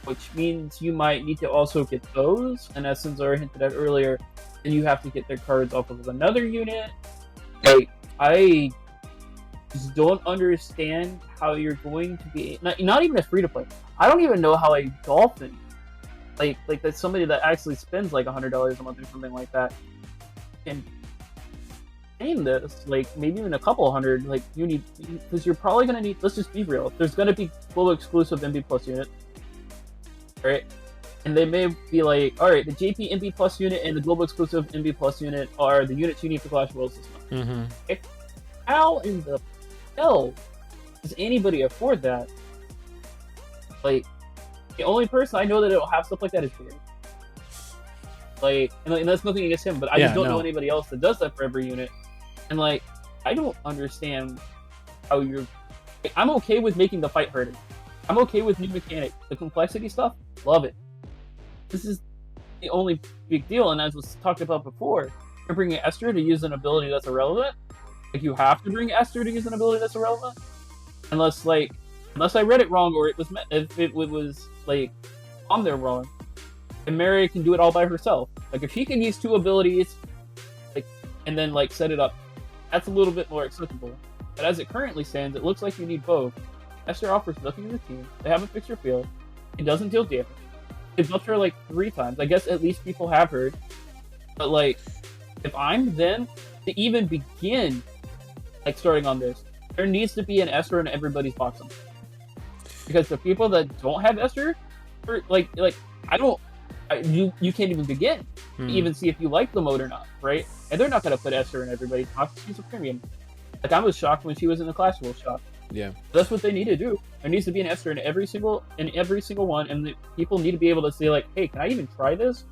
which means you might need to also get those. And as Sinzar hinted at earlier, then you have to get their cards off of another unit. Like, I just don't understand how you're going to be... Not even a free-to-play. I don't even know how a Dolphin, like that's somebody that actually spends like $100 a month or something like that, and paying this, like maybe even a couple hundred, like you need, because you're probably going to need, let's just be real, there's going to be global exclusive MB Plus unit, right? And they may be like, alright, the JP MB Plus unit and the global exclusive MB Plus unit are the units you need for Clash Worlds this month. Mm-hmm. Okay? How in the hell does anybody afford that? Like, the only person I know that it'll have stuff like that is Beige. Like, and that's nothing against him, but I just don't know anybody else that does that for every unit. And like, I don't understand how you're... Like, I'm okay with making the fight harder. I'm okay with new mechanics. The complexity stuff, love it. This is the only big deal, and as was talked about before, you're bringing Esther to use an ability that's irrelevant. Like, you have to bring Esther to use an ability that's irrelevant. Unless I read it wrong, or if it was, like, on there wrong. And Mary can do it all by herself. Like, if she can use two abilities, like, and then, like, set it up, that's a little bit more acceptable. But as it currently stands, it looks like you need both. Esther offers nothing to the team. They haven't fixed her field. It doesn't deal damage. They've buffed her, like, 3 times. I guess at least people have heard. But, like, if I'm them, to even begin, like, starting on this, there needs to be an Esther in everybody's box. Because the people that don't have Esther, you can't even begin to even see if you like the mode or not, right? And they're not going to put Esther in everybody's box. She's a premium. Like, I was shocked when she was in the Clash World shop. Yeah. That's what they need to do. There needs to be an Esther in every single one, and the people need to be able to say, like, hey, can I even try this?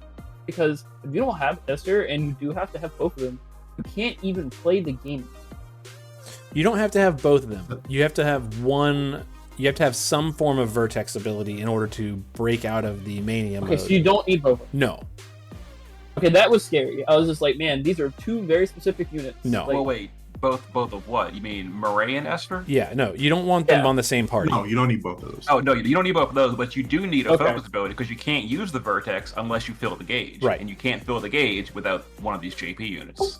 Because if you don't have Esther, and you do have to have both of them, you can't even play the game. You don't have to have both of them. You have to have one. You have to have some form of Vertex ability in order to break out of the Mania mode. Okay, so you don't need both of them. No. Okay, that was scary. I was just like, man, these are 2 very specific units. No. Like, Well, wait. Both of what? You mean Murray and Esther? Yeah, no, you don't want them Yeah. on the same party. No, you don't need both of those. Oh no, you don't need both of those, but you do need a Okay. focus ability because you can't use the vertex unless you fill the gauge. Right. And you can't fill the gauge without one of these JP units.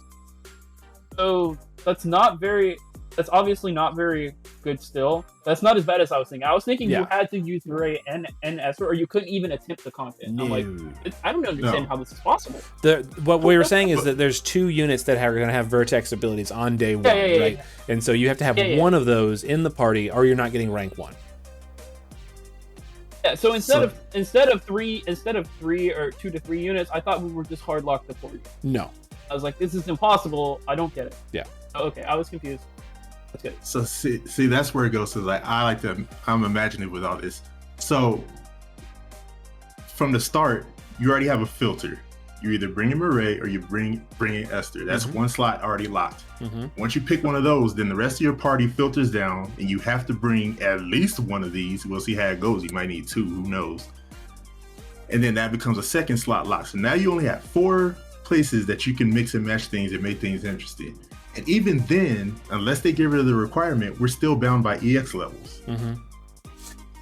So that's obviously not very good still. That's not as bad as I was thinking. I was thinking Yeah. you had to use Murray and Esther, or you couldn't even attempt the content. I'm like, I don't understand No. how this is possible. What we were saying is that there's 2 units that are going to have vertex abilities on day 1, yeah, right? yeah. And so you have to have Yeah. one of those in the party, or you're not getting rank 1. Yeah, so instead of 3 or 2 to 3 units, I thought we were just hard locked to 4 units. No. I was like, this is impossible. I don't get it. Yeah. Okay, I was confused. That's good. So see, that's where it goes. So like, I'm imaginative with all this. So from the start, you already have a filter. You either bring in Murray or you bring in Esther. That's one slot already locked. Once you pick one of those, then the rest of your party filters down, and you have to bring at least one of these. We'll see how it goes. You might need 2. Who knows? And then that becomes a second slot lock. So now you only have 4 places that you can mix and match things and make things interesting. And even then, unless they get rid of the requirement, we're still bound by EX levels.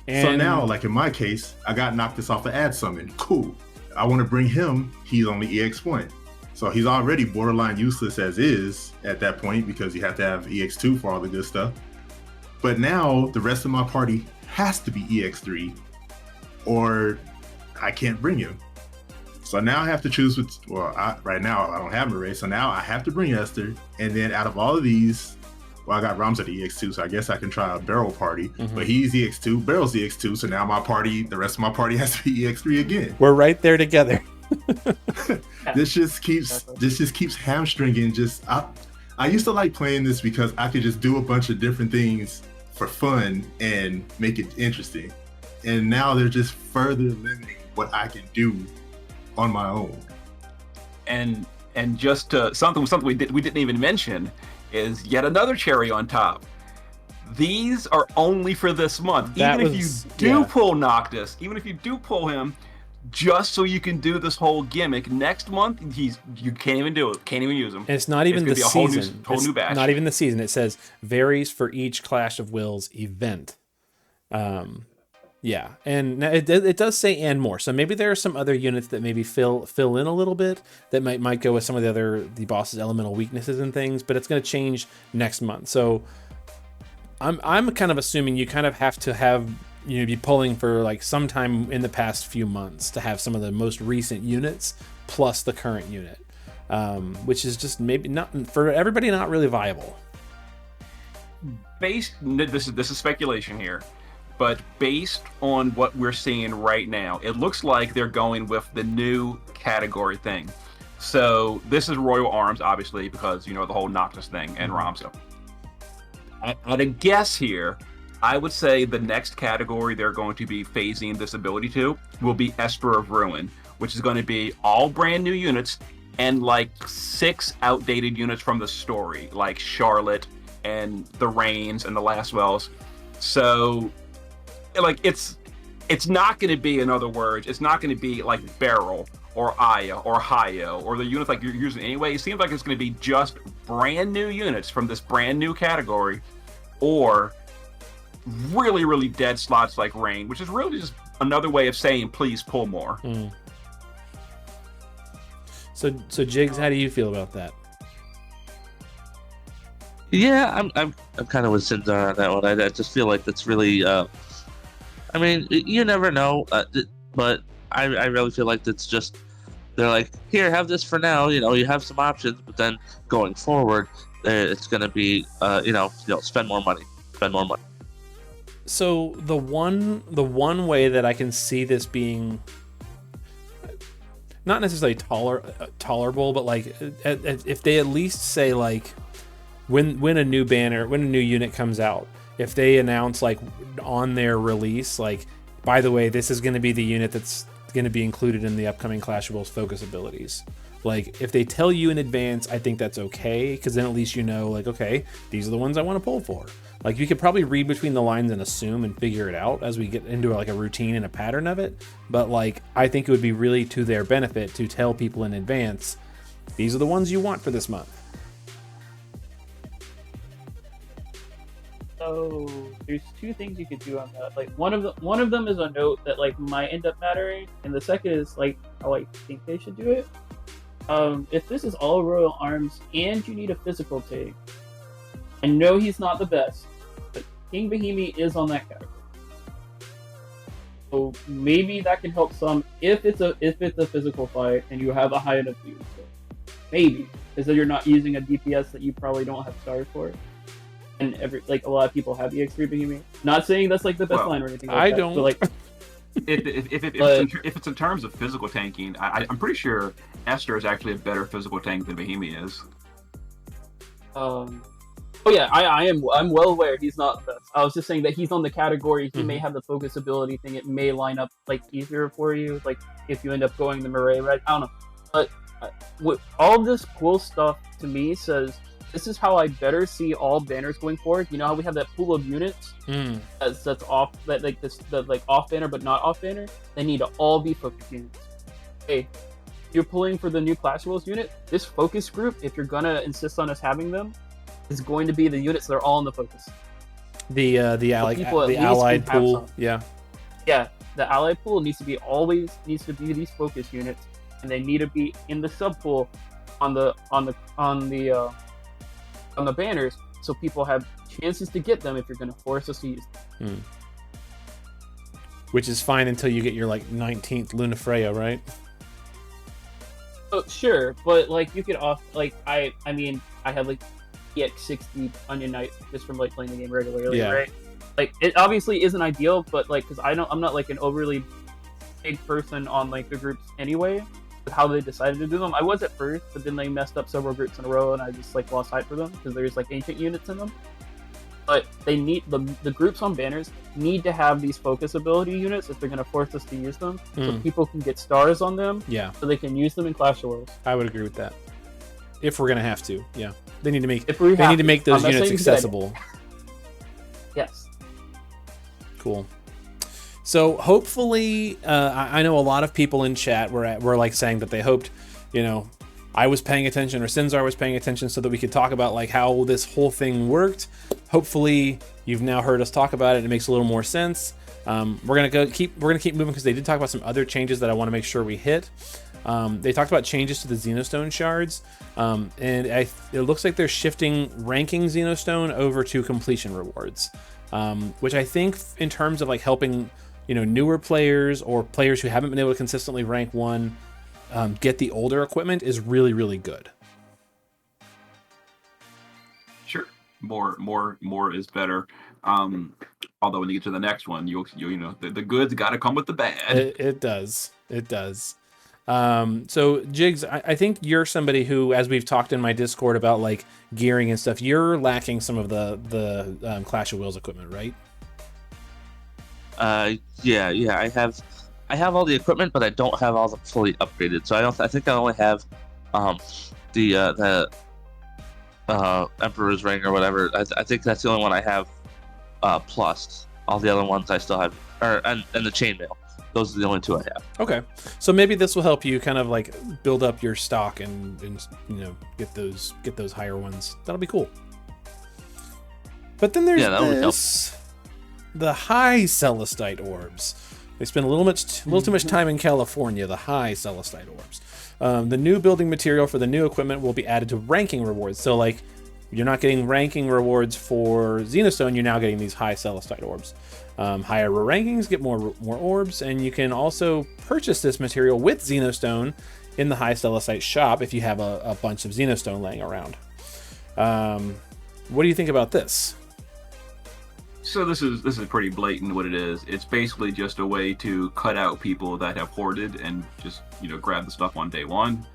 So now, like in my case, I got Noctis off the ad summon. Cool. I want to bring him. He's only EX1. So he's already borderline useless as is at that point because you have to have EX2 for all the good stuff. But now the rest of my party has to be EX3 or I can't bring him. So now I have to choose right now I don't have Murray, so now I have to bring Esther. And then out of all of these, I got Ram's at EX2, so I guess I can try a Barrel party. But he's EX2, Barrel's EX2, so now the rest of my party has to be EX3 again. We're right there together. This just keeps hamstringing. I used to like playing this because I could just do a bunch of different things for fun and make it interesting. And now they're just further limiting what I can do on my own. And just something we didn't even mention is yet another cherry on top. These are only for this month. Even if you do pull Noctis, even if you do pull him, just so you can do this whole gimmick. Next month, you can't even do it. Can't even use him. And it's not even the season. Whole new batch. Not even the season. It says varies for each Clash of Wills event. Yeah, and it does say and more. So maybe there are some other units that maybe fill in a little bit that might go with some of the boss's elemental weaknesses and things, but it's going to change next month. So I'm kind of assuming you kind of have to be pulling for like sometime in the past few months to have some of the most recent units plus the current unit, which is just maybe not for everybody not really viable. This is speculation here. But based on what we're seeing right now, it looks like they're going with the new category thing. So this is Royal Arms, obviously, because, the whole Noctis thing and Ramza. At a guess here, I would say the next category they're going to be phasing this ability to will be Esper of Ruin, which is going to be all brand new units and like 6 outdated units from the story, like Charlotte and the Reigns and the Lastwells. So like it's not going to be, in other words, it's not going to be like Beryl or Aya or Hayo or the units like you're using anyway. It seems like it's going to be just brand new units from this brand new category, or really, really dead slots like Rain, which is really just another way of saying please pull more. So Jiggs, how do you feel about that? Yeah, I'm kind of with Sinzar on that one. I just feel like that's really. I mean, you never know, but I really feel like it's just they're like, here, have this for now. You have some options, but then going forward, it's going to be, spend more money. So the one way that I can see this being not necessarily tolerable, but like if they at least say like when a new unit comes out, if they announce like on their release, like, by the way, this is going to be the unit that's going to be included in the upcoming Clash of Wills focus abilities. Like, if they tell you in advance, I think that's okay, because then at least like, okay, these are the ones I want to pull for. Like, you could probably read between the lines and assume and figure it out as we get into like a routine and a pattern of it. But like, I think it would be really to their benefit to tell people in advance, these are the ones you want for this month. So there's two things you could do on that. Like one of them is a note that like might end up mattering, and the second is like how I think they should do it. If this is all Royal Arms and you need a physical take, I know he's not the best, but King Bahimi is on that category. So maybe that can help some if it's a physical fight and you have a high enough view. So maybe, because then you're not using a DPS that you probably don't have stars for. And a lot of people have EX3 Bahimi. Not saying that's like the best line or anything like I that. don't. But like, if it's in terms of physical tanking, I'm pretty sure Esther is actually a better physical tank than Bahimi is. Oh yeah, I'm well aware he's not the best. I was just saying that he's on the category. He may have the focus ability thing. It may line up like easier for you. Like if you end up going the Murray Red, I don't know. But with all this cool stuff to me says. This is how I better see all banners going forward. You know how we have that pool of units that's off, that like this, that like off banner but not off banner. They need to all be focus units. Hey, you're pulling for the new Clash Rules unit. This focus group, if you're gonna insist on us having them, is going to be the units that are all in the focus. The allied pool, yeah, the allied pool needs to be these focus units, and they need to be in the sub pool on the banners, so people have chances to get them if you're going to force us to use them. Which is fine until you get your like 19th Lunafreya, right? Oh, sure, but like you could I mean I have like EX60 Onion Knight just from like playing the game regularly, right? Like it obviously isn't ideal, but like because I'm not like an overly big person on like the groups anyway. How they decided to do them. I was at first, but then they messed up several groups in a row, and I just like lost hype for them because there's like ancient units in them. But they need the groups on banners need to have these focus ability units if they're going to force us to use them, so people can get stars on them. Yeah, so they can use them in Clash Royale. I would agree with that. If we're going to have to, yeah, they need to make those units accessible. Yes. Cool. So hopefully, I know a lot of people in chat were like saying that they hoped, I was paying attention or Sinzar was paying attention so that we could talk about like how this whole thing worked. Hopefully, you've now heard us talk about it. It makes a little more sense. We're gonna keep moving because they did talk about some other changes that I want to make sure we hit. They talked about changes to the Xenostone shards, and it looks like they're shifting ranking Xenostone over to completion rewards, which I think in terms of like helping newer players or players who haven't been able to consistently rank 1 get the older equipment is really, really good. Sure, more is better. Although when you get to the next one, the good's got to come with the bad. It does. So Jiggs, I think you're somebody who, as we've talked in my Discord about like gearing and stuff, you're lacking some of the Clash of Wills equipment, right? Yeah. I have all the equipment, but I don't have all the fully upgraded. So I think I only have the Emperor's Ring or whatever. I think that's the only one I have plus. All the other ones I still have, and the chainmail. Those are the only 2 I have. Okay, so maybe this will help you kind of like build up your stock and get those higher ones. That'll be cool. But then there's the high Celestite orbs. They spend a little too much time in California. The high Celestite orbs. The new building material for the new equipment will be added to ranking rewards. So like, you're not getting ranking rewards for Xenostone. You're now getting these high Celestite orbs. Higher rankings get more orbs, and you can also purchase this material with Xenostone in the high Celestite shop if you have a bunch of Xenostone laying around. What do you think about this? So this is pretty blatant what it is. It's basically just a way to cut out people that have hoarded and just grab the stuff on day one.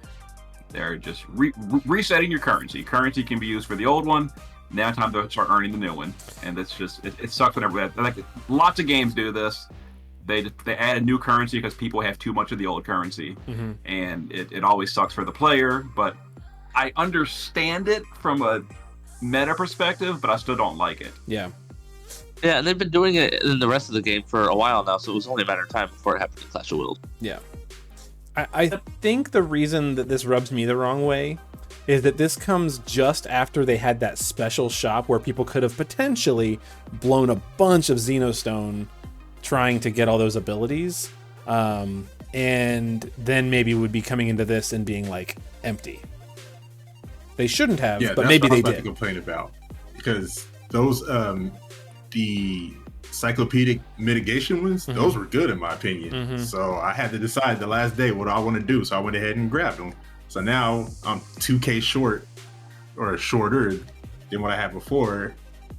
They're just resetting your currency. Currency can be used for the old one. Now time to start earning the new one, and that's just it sucks whenever like lots of games do this. They add a new currency because people have too much of the old currency, and it always sucks for the player. But I understand it from a meta perspective, but I still don't like it. Yeah, and they've been doing it in the rest of the game for a while now, so it was only a matter of time before it happened in Clash of Wills. Yeah, I think the reason that this rubs me the wrong way is that this comes just after they had that special shop where people could have potentially blown a bunch of Xenostone trying to get all those abilities. And then maybe would be coming into this and being like empty. They shouldn't have, but maybe they did. To complain about, because those the cyclopedic mitigation ones, those were good in my opinion. So I had to decide the last day what I want to do. So I went ahead and grabbed them. So now I'm 2K short or shorter than what I had before.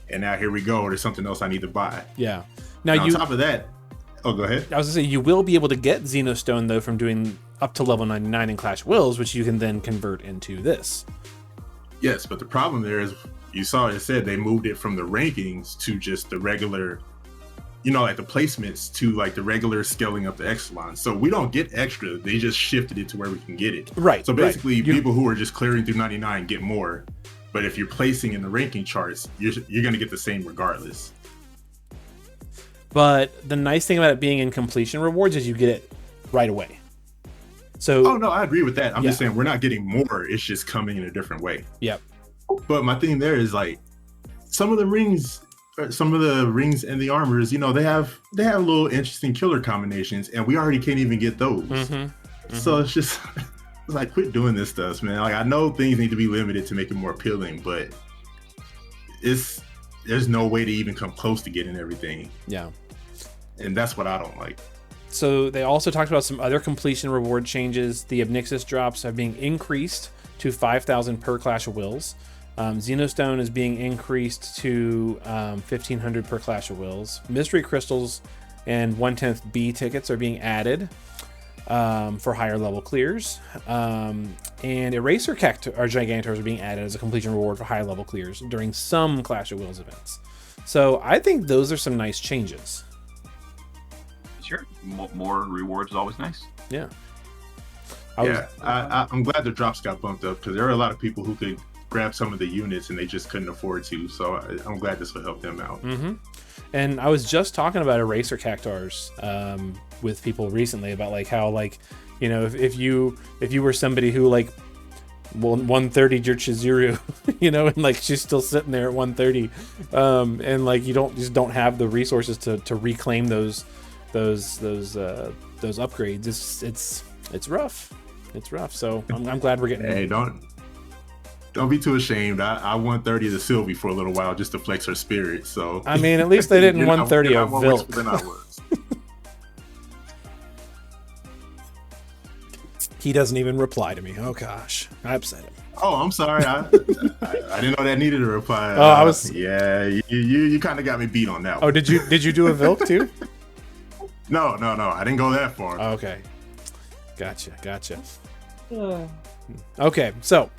And now here we go. There's something else I need to buy. Yeah. Now on top of that, oh, go ahead. I was gonna say, you will be able to get Xenostone though from doing up to level 99 in Clash of Wills, which you can then convert into this. Yes, but the problem there is, you saw it said they moved it from the rankings to just the regular, like the placements to like the regular scaling up the echelons. So we don't get extra. They just shifted it to where we can get it. Right. So basically, people who are just clearing through 99 get more. But if you're placing in the ranking charts, you're going to get the same regardless. But the nice thing about it being in completion rewards is you get it right away. So, oh no, I agree with that. I'm just saying we're not getting more. It's just coming in a different way. Yep. But my thing there is like some of the rings and the armors, they have little interesting killer combinations, and we already can't even get those. So it's just like, quit doing this stuff, man. Like, I know things need to be limited to make it more appealing, but there's no way to even come close to getting everything. Yeah. And that's what I don't like. So they also talked about some other completion reward changes. The Obnixus drops are being increased to 5,000 per Clash of Wills. Xenostone is being increased to 1,500 per Clash of Wills. Mystery Crystals and 1/10 B tickets are being added for higher level clears. And Eraser Gigantors are being added as a completion reward for higher level clears during some Clash of Wills events. So I think those are some nice changes. Sure. More rewards is always nice. Yeah. I'm glad the drops got bumped up, because there are a lot of people who could grab some of the units and they just couldn't afford to. So I'm glad this will help them out. And I was just talking about Eraser Cactars with people recently about like how, like, if you were somebody who like 130'd your Chizuru, and like she's still sitting there at 130, and like you don't have the resources to reclaim those upgrades. It's rough. It's rough. So I'm glad we're getting. Hey, don't be too ashamed. I 130 the Sylvie for a little while just to flex her spirit. So I mean, at least they didn't 130 of Vilk. Than I was. He doesn't even reply to me. Oh gosh, I upset him. Oh, I'm sorry. I didn't know that needed a reply. Oh, I was. Yeah, you kind of got me beat on that one. Oh, did you do a Vilk too? No. I didn't go that far. Okay. Gotcha. Okay, so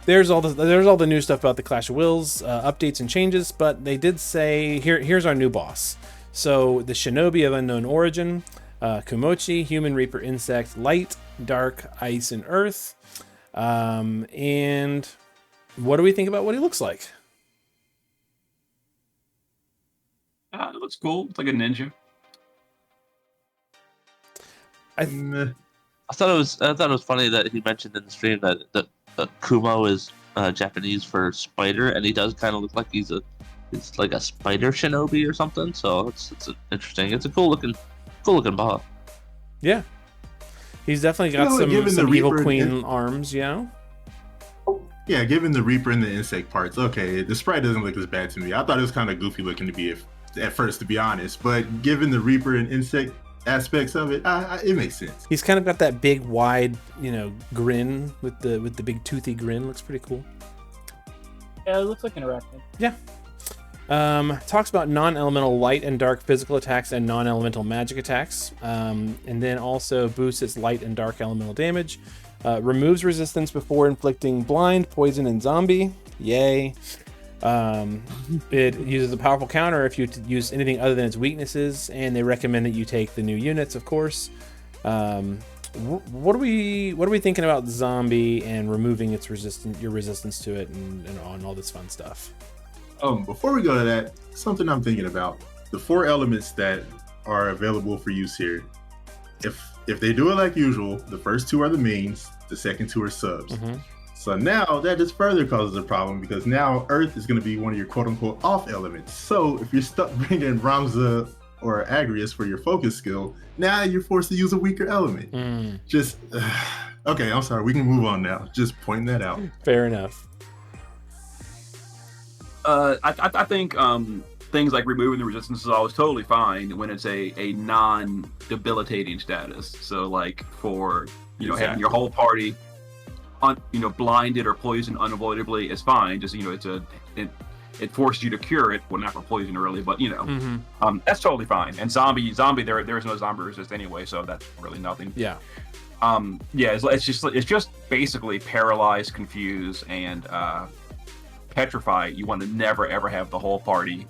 there's all the new stuff about the Clash of Wills updates and changes, but they did say here's our new boss. So the Shinobi of Unknown Origin, Kumochi, Human Reaper Insect, Light, Dark, Ice, and Earth. And what do we think about what he looks like? It looks cool. It's like a ninja. I thought it was funny that he mentioned in the stream that Kumo is Japanese for spider, and he does kind of look like he's like a spider shinobi or something. So it's interesting. It's a cool looking boss. Yeah, he's definitely got some Evil Queen arms. Yeah, given the Reaper and the insect parts, okay, the sprite doesn't look as bad to me. I thought it was kind of goofy looking to be at first, to be honest, but given the Reaper and insect aspects of it, it makes sense. He's kind of got that big wide grin with the big toothy grin. Looks pretty cool. Yeah, it looks like an arachnid. Yeah. Talks about non-elemental light and dark physical attacks and non-elemental magic attacks, and then also boosts its light and dark elemental damage, removes resistance before inflicting blind, poison, and zombie. Yay. It uses a powerful counter if you use anything other than its weaknesses, and they recommend that you take the new units, of course. What are we thinking about zombie and removing its your resistance to it and all this fun stuff? Before we go to that, something I'm thinking about: the 4 elements that are available for use here. If they do it like usual, the first 2 are the mains, the second 2 are subs. So now that just further causes a problem because now Earth is going to be one of your quote-unquote off elements. So if you're stuck bringing Ramza or Agrius for your focus skill, now you're forced to use a weaker element. Just, okay, I'm sorry, we can move on now. Just pointing that out. Fair enough. I think things like removing the resistance is always totally fine when it's a non-debilitating status. So like for, having your whole party blinded or poisoned unavoidably is fine. Just, it forces you to cure it. Well, not for poison really, but that's totally fine. And zombie, there's no zombie resist anyway, so that's really nothing. Yeah. It's just basically paralyze, confuse, and petrify. You want to never ever have the whole party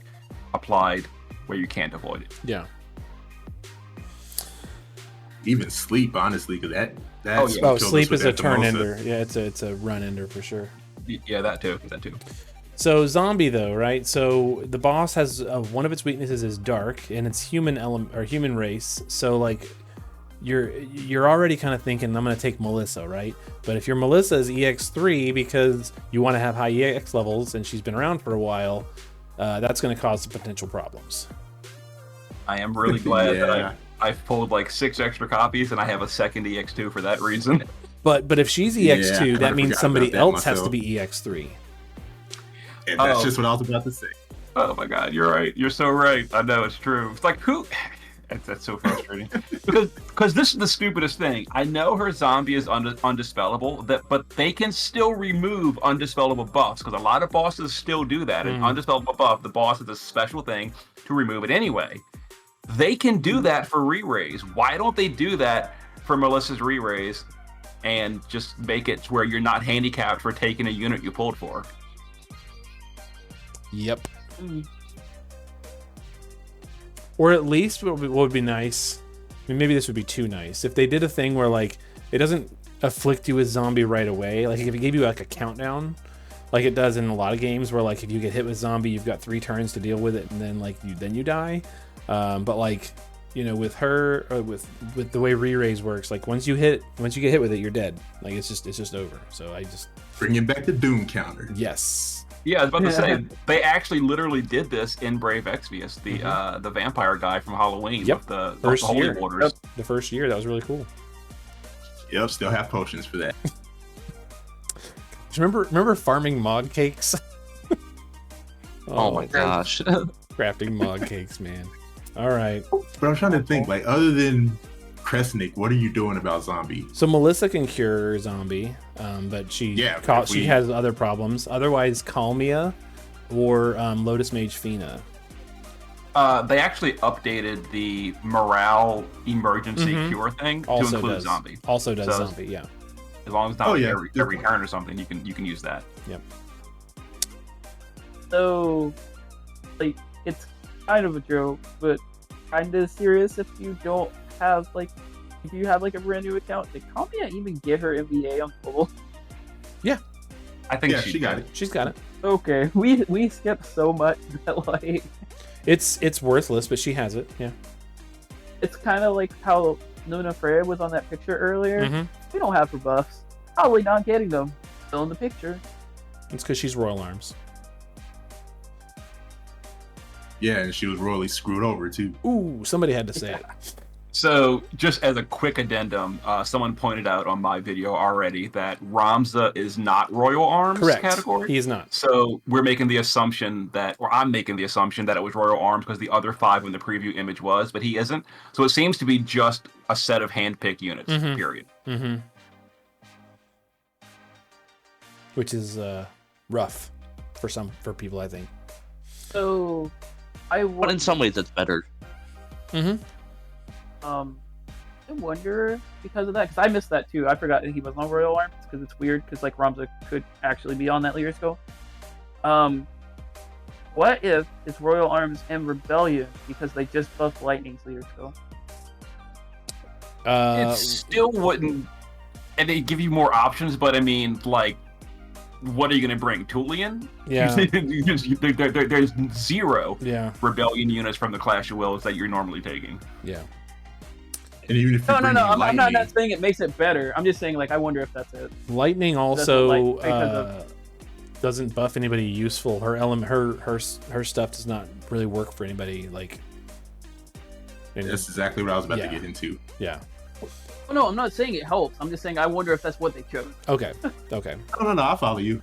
applied where you can't avoid it. Yeah. Even sleep, honestly, because that's sleep is a turn ender. Yeah, it's a run ender for sure. Yeah, that too. So zombie though, right? So the boss has one of its weaknesses is dark, and it's human element or human race. So like you're already kind of thinking I'm going to take Melissa, right? But if your Melissa is EX3 because you want to have high EX levels and she's been around for a while, that's going to cause some potential problems. I am really glad that I've pulled like 6 extra copies and I have a second EX2 for that reason. But if she's EX2, that means somebody else has to be EX3. And that's just what I was about to say. Oh my god, you're right. You're so right. I know it's true. It's like who? That's so frustrating. because this is the stupidest thing. I know her zombie is undispellable, but they can still remove undispellable buffs because a lot of bosses still do that. An undispellable buff, the boss has a special thing to remove it anyway. They can do that for re-raise. Why don't they do that for Melissa's re-raise and just make it where you're not handicapped for taking a unit you pulled for? Yep. Or at least what would be nice, I mean, maybe this would be too nice, if they did a thing where like it doesn't afflict you with zombie right away. Like if it gave you like a countdown, like it does in a lot of games where like if you get hit with zombie, you've got 3 turns to deal with it, and then like you die. But like, with her, with the way re-raise works, like once you get hit with it, you're dead. Like it's just over. So I just bringing back the Doom counter. Yes. Yeah, I was about to say they actually literally did this in Brave Exvius, the vampire guy from Halloween. Yep. With the first Holy year. Waters. Yep. The first year, that was really cool. Yep, still have potions for that. Remember farming mod cakes? Oh my gosh. Crafting mod cakes, man. All right. But I'm trying to think, like, other than Kresnik, what are you doing about zombie? So Melissa can cure zombie, but she has other problems. Otherwise, Calmia or Lotus Mage Fina. They actually updated the morale emergency cure thing to include zombie. Also does zombie, yeah. As long as it's not every turn or something, you can use that. Yep. So, like, it's kind of a joke, but kind of serious if you don't have if you have like a brand new account. Did Calmia even get her MBA on mobile? Yeah, I think she got it. She's got it. Okay, we skipped so much that like it's worthless, but she has it. Yeah, it's kind of like how Luna Freya was on that picture earlier. Mm-hmm. We don't have her buffs. Probably not getting them. Still in the picture. It's because she's Royal Arms. Yeah, and she was royally screwed over too. Ooh, somebody had to say it. So, just as a quick addendum, someone pointed out on my video already that Ramza is not Royal Arms category. He is not. So, we're making the assumption I'm making the assumption that it was Royal Arms because the other 5 in the preview image was, but he isn't. So, it seems to be just a set of hand-picked units, period. Mm-hmm. Which is rough for people, I think. So, but in some ways, it's better. Mm-hmm. I wonder because of that, because I missed that too. I forgot that he was on Royal Arms because it's weird because like Ramza could actually be on that leader skill. What if it's Royal Arms and Rebellion because they just buffed Lightning's leader skill? It still wouldn't, and they give you more options, but I mean, like, what are you going to bring? Tulian? Yeah. There's 0 Rebellion Rebellion units from the Clash of Wills that you're normally taking. Yeah. And even if you No, bring I'm lightning, not saying it makes it better. I'm just saying, like, I wonder if that's it. Lightning That's also what, like, doesn't buff anybody useful. Her element, her stuff does not really work for anybody. Like, that's exactly what I was about to Yeah. get into. yeah. Oh, no, I'm not saying it helps. I'm just saying I wonder if that's what they chose. Okay. Okay. No, I'll follow you.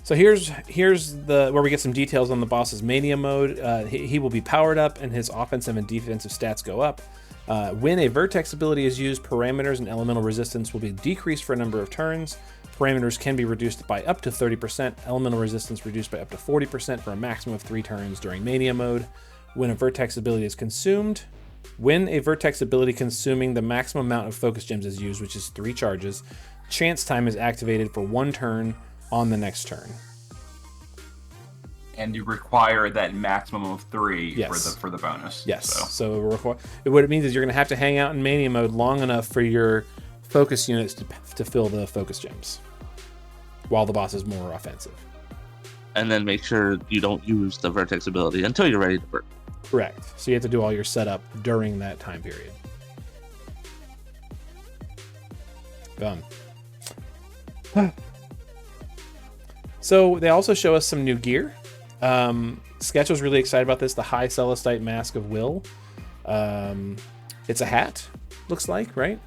So here's the where we get some details on the boss's mania mode. He will be powered up, and his offensive and defensive stats go up. When a vertex ability is used, parameters and elemental resistance will be decreased for a number of turns. Parameters can be reduced by up to 30%. Elemental resistance reduced by up to 40% for a maximum of 3 turns during mania mode. When a vertex ability is consumed, when a vertex ability consuming the maximum amount of focus gems is used, which is 3 charges, chance time is activated for 1 turn on the next turn. And you require that maximum of 3 Yes. for the bonus. Yes. So What it means is you're going to have to hang out in mania mode long enough for your focus units to fill the focus gems, while the boss is more offensive. And then make sure you don't use the vertex ability until you're ready to burn. Correct. So you have to do all your setup during that time period. Done. So they also show us some new gear. Sketch was really excited about this. The High Celestite Mask of Will. It's a hat, looks like, right?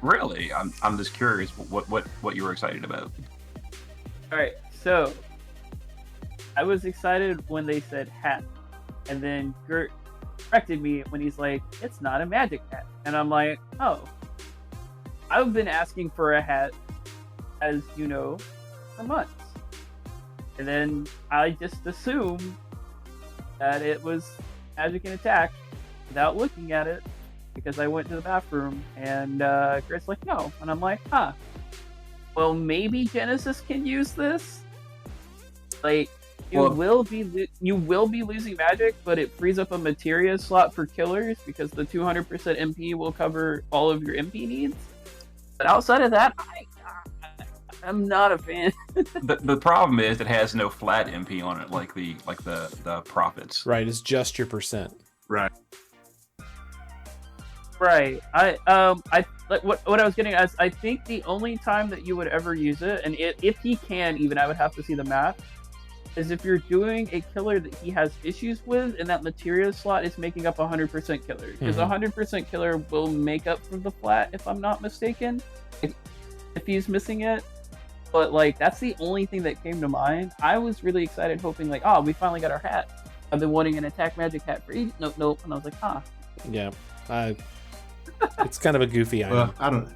really, I'm just curious what you were excited about. All right, so I was excited when they said hat, and then Gert corrected me when he's like, "It's not a magic hat," and I'm like, "Oh, I've been asking for a hat, as you know, for months." And then I just assumed that it was magic and attack without looking at it because I went to the bathroom and Gert's like, "No," and I'm like, "Huh. Well, maybe Genesis can use this. Like, you will be losing magic, but it frees up a materia slot for killers because the 200% MP will cover all of your MP needs. But outside of that, I'm not a fan." The problem is it has no flat MP on it like the profits. Right, it's just your percent. Right. Right. I like what I was getting at is I think the only time that you would ever use it, and if he can even, I would have to see the math, is if you're doing a killer that he has issues with, and that materia slot is making up 100% killer. Because 100% killer will make up for the flat, if I'm not mistaken, if he's missing it. But like that's the only thing that came to mind. I was really excited, hoping like, oh, we finally got our hat. I've been wanting an attack magic hat for nope, and I was like, Yeah, it's kind of a goofy item. Well, I don't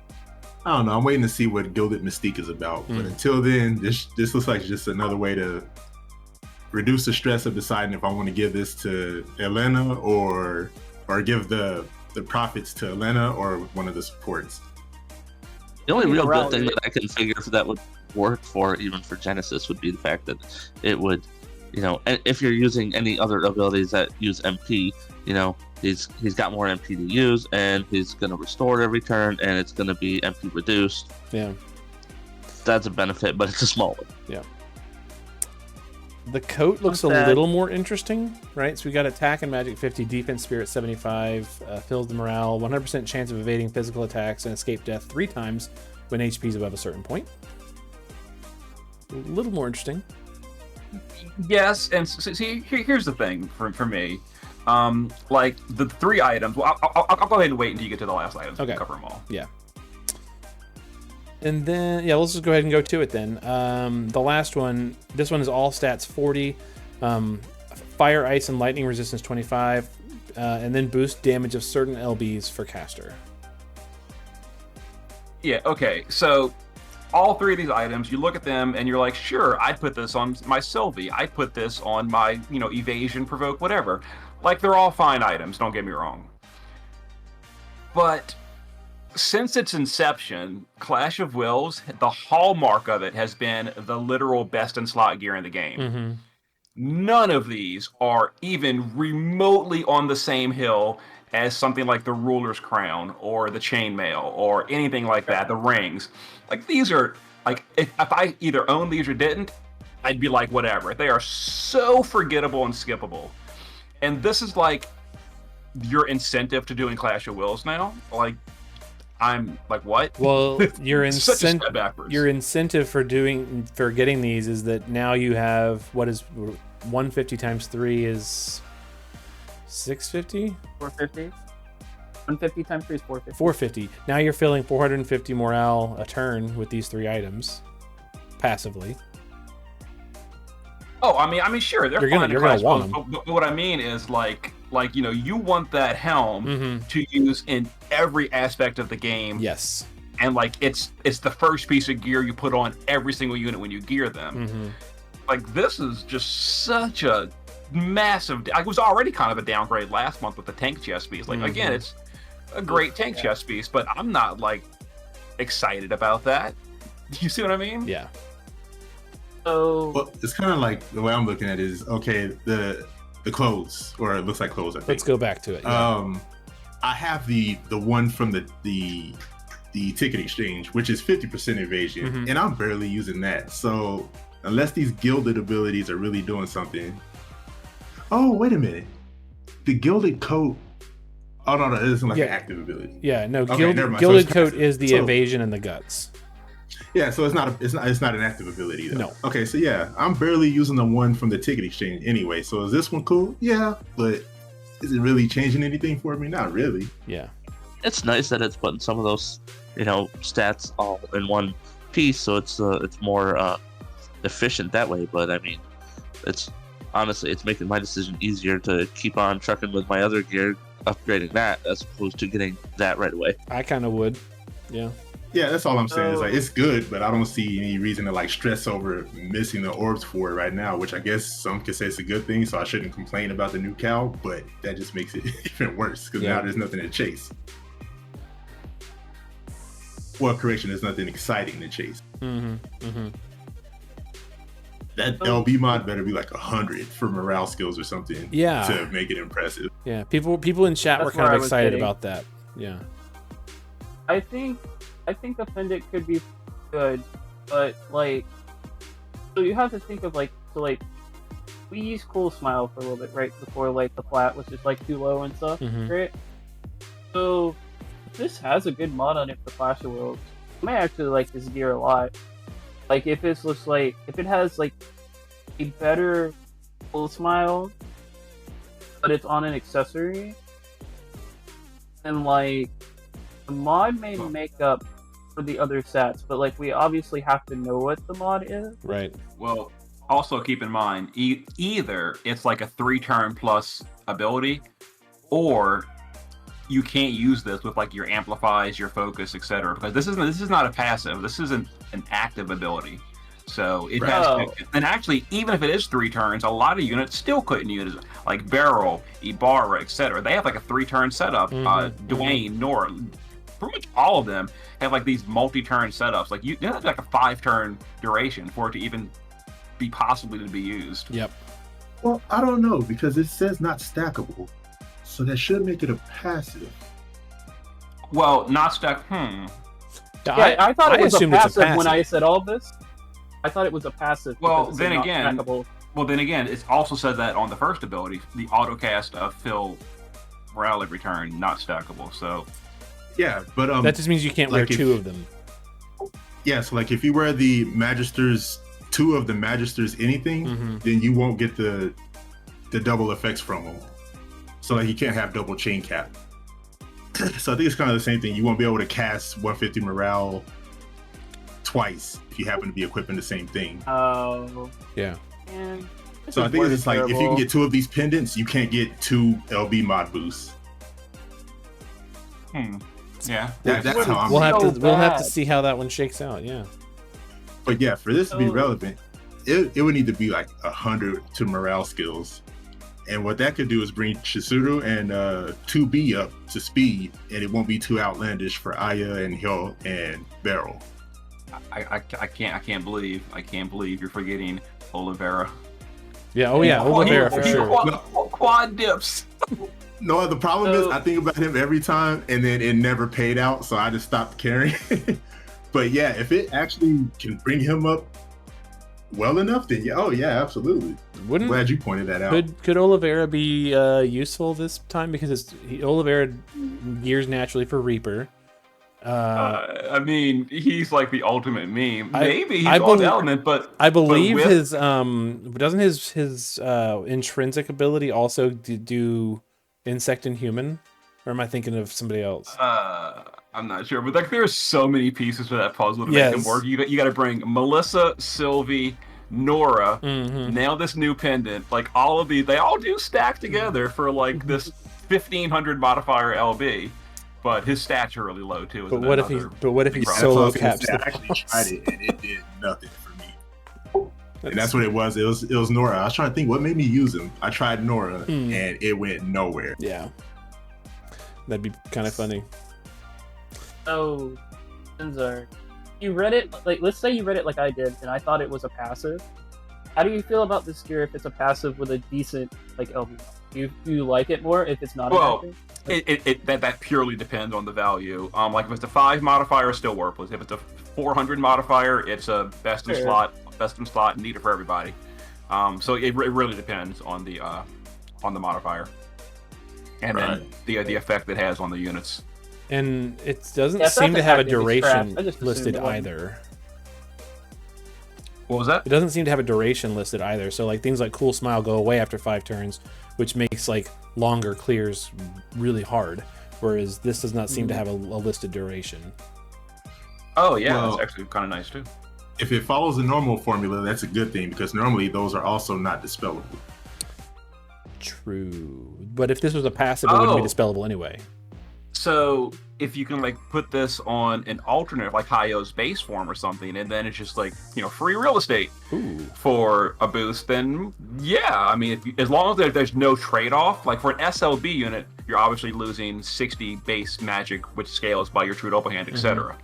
know. I'm waiting to see what Gilded Mystique is about. But until then, this looks like just another way to reduce the stress of deciding if I want to give this to Elena or give the profits to Elena or one of the supports. The only real good thing that I can figure that would work for, even for Genesis, would be the fact that it would, if you're using any other abilities that use MP, he's got more MP to use, and he's going to restore it every turn, and it's going to be MP reduced. Yeah. That's a benefit, but it's a small one. Yeah. The coat looks a little more interesting, right? So we got attack and magic 50, defense spirit 75, fills the morale, 100% chance of evading physical attacks, and escape death 3 times when HP is above a certain point. A little more interesting. Yes, and see, here's the thing for me. Like the 3 items. Well, I'll go ahead and wait until you get to the last items. Okay. To cover them all. Yeah. And then, let's just go ahead and go to it then. The last one, this one is all stats 40, fire, ice, and lightning resistance 25, and then boost damage of certain LBs for caster. Yeah, okay. So all 3 of these items, you look at them and you're like, sure, I'd put this on my Sylvie. I'd put this on my, evasion, provoke, whatever. Like, they're all fine items, don't get me wrong. But since its inception, Clash of Wills, the hallmark of it has been the literal best in slot gear in the game. None of these are even remotely on the same hill as something like the Ruler's Crown or the Chainmail or anything like that, the rings. Like, these are, like, if I either owned these or didn't, I'd be like, whatever. They are so forgettable and skippable. And this is like your incentive to doing Clash of Wills now. Like, I'm like, what? Well, your Such a step backwards. your incentive for getting these is that now you have, what is 150 times 3 is 650? 450. 150 times 3 is 450. 450. Now you're filling 450 morale a turn with these 3 items passively. Oh, I mean, sure, they're You're fine gonna in Clash want of Wills, them. but what I mean is like you want that helm to use in every aspect of the game. Yes. And like it's the first piece of gear you put on every single unit when you gear them. Like, this is just such a massive. It was already kind of a downgrade last month with the tank chest piece. Like, again, it's a great tank chest piece, but I'm not like excited about that. You see what I mean? Yeah. So Well, it's kind of like the way I'm looking at it is, okay, the clothes, or it looks like clothes, I think. Let's go back to it. Yeah. I have the one from the ticket exchange, which is 50% evasion, and I'm barely using that. So unless these gilded abilities are really doing something. Oh, wait a minute. The gilded coat. Oh no, it isn't like an active ability. Yeah, no, Okay, never mind. So Gilded it's Coat passive. is the So- evasion and the guts. Yeah, so it's not an active ability though. No. Okay, so yeah, I'm barely using the one from the ticket exchange anyway. So is this one cool? Yeah, but is it really changing anything for me? Not really. Yeah. It's nice that it's putting some of those, stats all in one piece, so it's more efficient that way. But I mean, it's making my decision easier to keep on trucking with my other gear, upgrading that as opposed to getting that right away. I kind of would. Yeah. Yeah, that's all I'm saying. It's like, it's good, but I don't see any reason to like stress over missing the orbs for it right now, which I guess some could say it's a good thing, so I shouldn't complain about the new cow, but that just makes it even worse because now there's nothing to chase. Well, correction, there's nothing exciting to chase. That LB mod better be like 100 for morale skills or something to make it impressive. Yeah, people in chat were That's kind where of I was excited getting. about that. Yeah. I think the Fendit could be good, but like, so you have to think of we used Cool Smile for a little bit, right? Before like the flat was just like too low and stuff, right? So if this has a good mod on it for Clash of Wills, I may actually like this gear a lot. Like if it has like a better Cool Smile, but it's on an accessory, and like the mod may make up for the other sets, but like we obviously have to know what the mod is. Right. Well, also keep in mind, either it's like a 3-turn plus ability, or you can't use this with like your amplifies, your focus, etc. Because this is not a passive. This is an active ability. So it has. And actually, even if it is 3 turns, a lot of units still couldn't use it. Like Beryl, Ibarra, etc. They have like a 3-turn setup. Dwayne, Nora, pretty much all of them have like these multi-turn setups. Like you have like a 5-turn duration for it to even be possibly to be used. Yep. Well, I don't know, because it says not stackable, so that should make it a passive. Well, not stack. Yeah, I thought it was a assumed it's passive when I said all this. I thought it was a passive. Well, because it's then not again, stackable. it also says that on the first ability, the autocast of fill morale every turn, not stackable. So yeah, but that just means you can't wear 2 of them. Yeah, so like if you wear the Magisters, 2 of the Magisters anything, then you won't get the double effects from them. So like you can't have double chain cap. So I think it's kind of the same thing. You won't be able to cast 150 morale twice if you happen to be equipping the same thing. Oh. Yeah. Man, So I think it's like if you can get 2 of these pendants, you can't get 2 LB mod boosts. Yeah. That's how I'm. We'll have to bad. see how that one shakes out. Yeah. But yeah, for this to be relevant, it would need to be like 100 to morale skills. And what that could do is bring Chizuru and 2B up to speed, and it won't be too outlandish for Aya and Hyo and Beryl. I can't believe you're forgetting Olivera. Yeah. Oh yeah. Olivera for He sure. Quad dips. No, the problem is I think about him every time, and then it never paid out, so I just stopped caring. But yeah, if it actually can bring him up well enough, then oh yeah, absolutely. Wouldn't Glad you pointed that out. could Oliveira be useful this time because Oliveira gears naturally for Reaper. I mean, he's like the ultimate meme. Maybe he's I on element, but I believe with, his doesn't his intrinsic ability also do insect and human, or am I thinking of somebody else? I'm not sure, but like there's so many pieces to that puzzle to make him work. You got to bring Melissa, Sylvie, Nora, now this new pendant. Like all of these, they all do stack together for like this 1500 modifier LB. But his stats are really low too. But what if he solo caps? I actually tried it and it did nothing for me. And that's what it was. It was Nora. I was trying to think what made me use him. I tried Nora and it went nowhere. Yeah, that'd be kind of funny. So, Sinzar, you read it like, let's say you read it like I did, and I thought it was a passive. How do you feel about this gear if it's a passive with a decent like LB? Do you like it more if it's not? Well, that purely depends on the value. Like if it's a 5 modifier, it's still worthless. If it's a 400 modifier, it's a best in slot, needed for everybody. So it really depends on the modifier, and then the effect it has on the units. And it doesn't seem to have a duration listed either. What was that? It doesn't seem to have a duration listed either. So like things like Cool Smile go away after 5 turns, which makes like longer clears really hard. Whereas this does not seem to have a listed duration. Oh yeah, that's actually kind of nice too. If it follows the normal formula, that's a good thing because normally those are also not dispellable. True, but if this was a passive, it wouldn't be dispellable anyway. So if you can like put this on an alternate like Hayo's base form or something, and then it's just like free real estate for a boost, then yeah, I mean as long as there's no trade-off, like for an SLB unit, you're obviously losing 60 base magic, which scales by your true double hand, etc.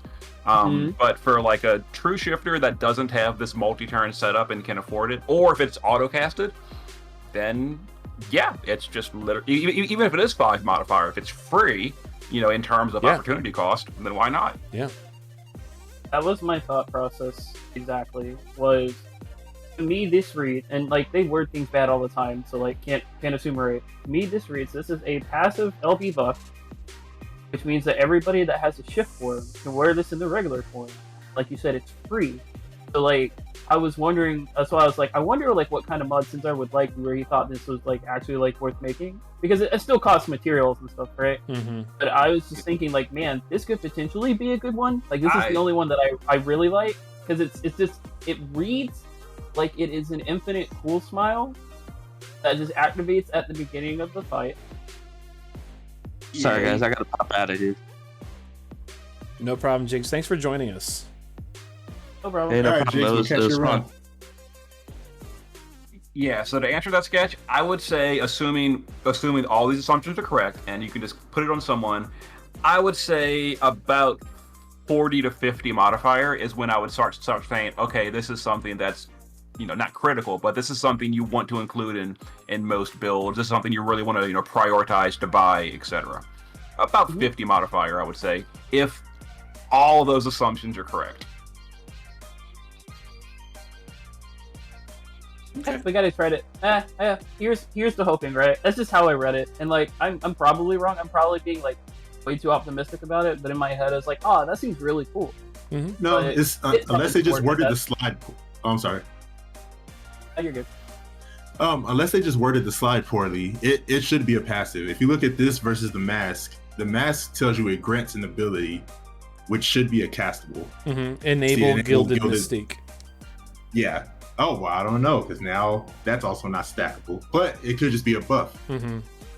But for like a true shifter that doesn't have this multi-turn setup and can afford it, or if it's auto-casted, then yeah, it's just literally even if it is 5 modifier, if it's free. In terms of opportunity cost, then why not? Yeah. That was my thought process exactly. Was to me this read, and like they word things bad all the time, so like can't assume right. To me this reads, this is a passive LB buff, which means that everybody that has a shift form can wear this in the regular form. Like you said, it's free. So like I was wondering, that's why I was like, I wonder like what kind of mod Sinzar would like where he thought this was like actually like worth making, because it still costs materials and stuff, right? But I was just thinking like, man, this could potentially be a good one. Like this is the only one that I really like, because it reads like it is an infinite Cool Smile that just activates at the beginning of the fight. Sorry guys, I gotta pop out of here. No problem, Jiggs. Thanks for joining us. No problem. Hey, no All right, problem. Jiggs, we'll catch you around. Yeah, so to answer that sketch, I would say assuming all these assumptions are correct and you can just put it on someone, I would say about 40 to 50 modifier is when I would start saying, okay, this is something that's not critical, but this is something you want to include in most builds. This is something you really want to prioritize to buy, etc. About 50 modifier, I would say, if all those assumptions are correct. Okay. We gotta try it. Here's the hoping, right? That's just how I read it, and like I'm probably wrong. I'm probably being like way too optimistic about it, but in my head I was like, oh, that seems really cool. No, it's unless they just worded the slide. Oh, I'm sorry. Oh, you're good. Unless they just worded the slide poorly, it should be a passive. If you look at this versus the mask tells you it grants an ability, which should be a castable. Enable Gilded Mystique. Yeah. Oh, well, I don't know, because now that's also not stackable, but it could just be a buff.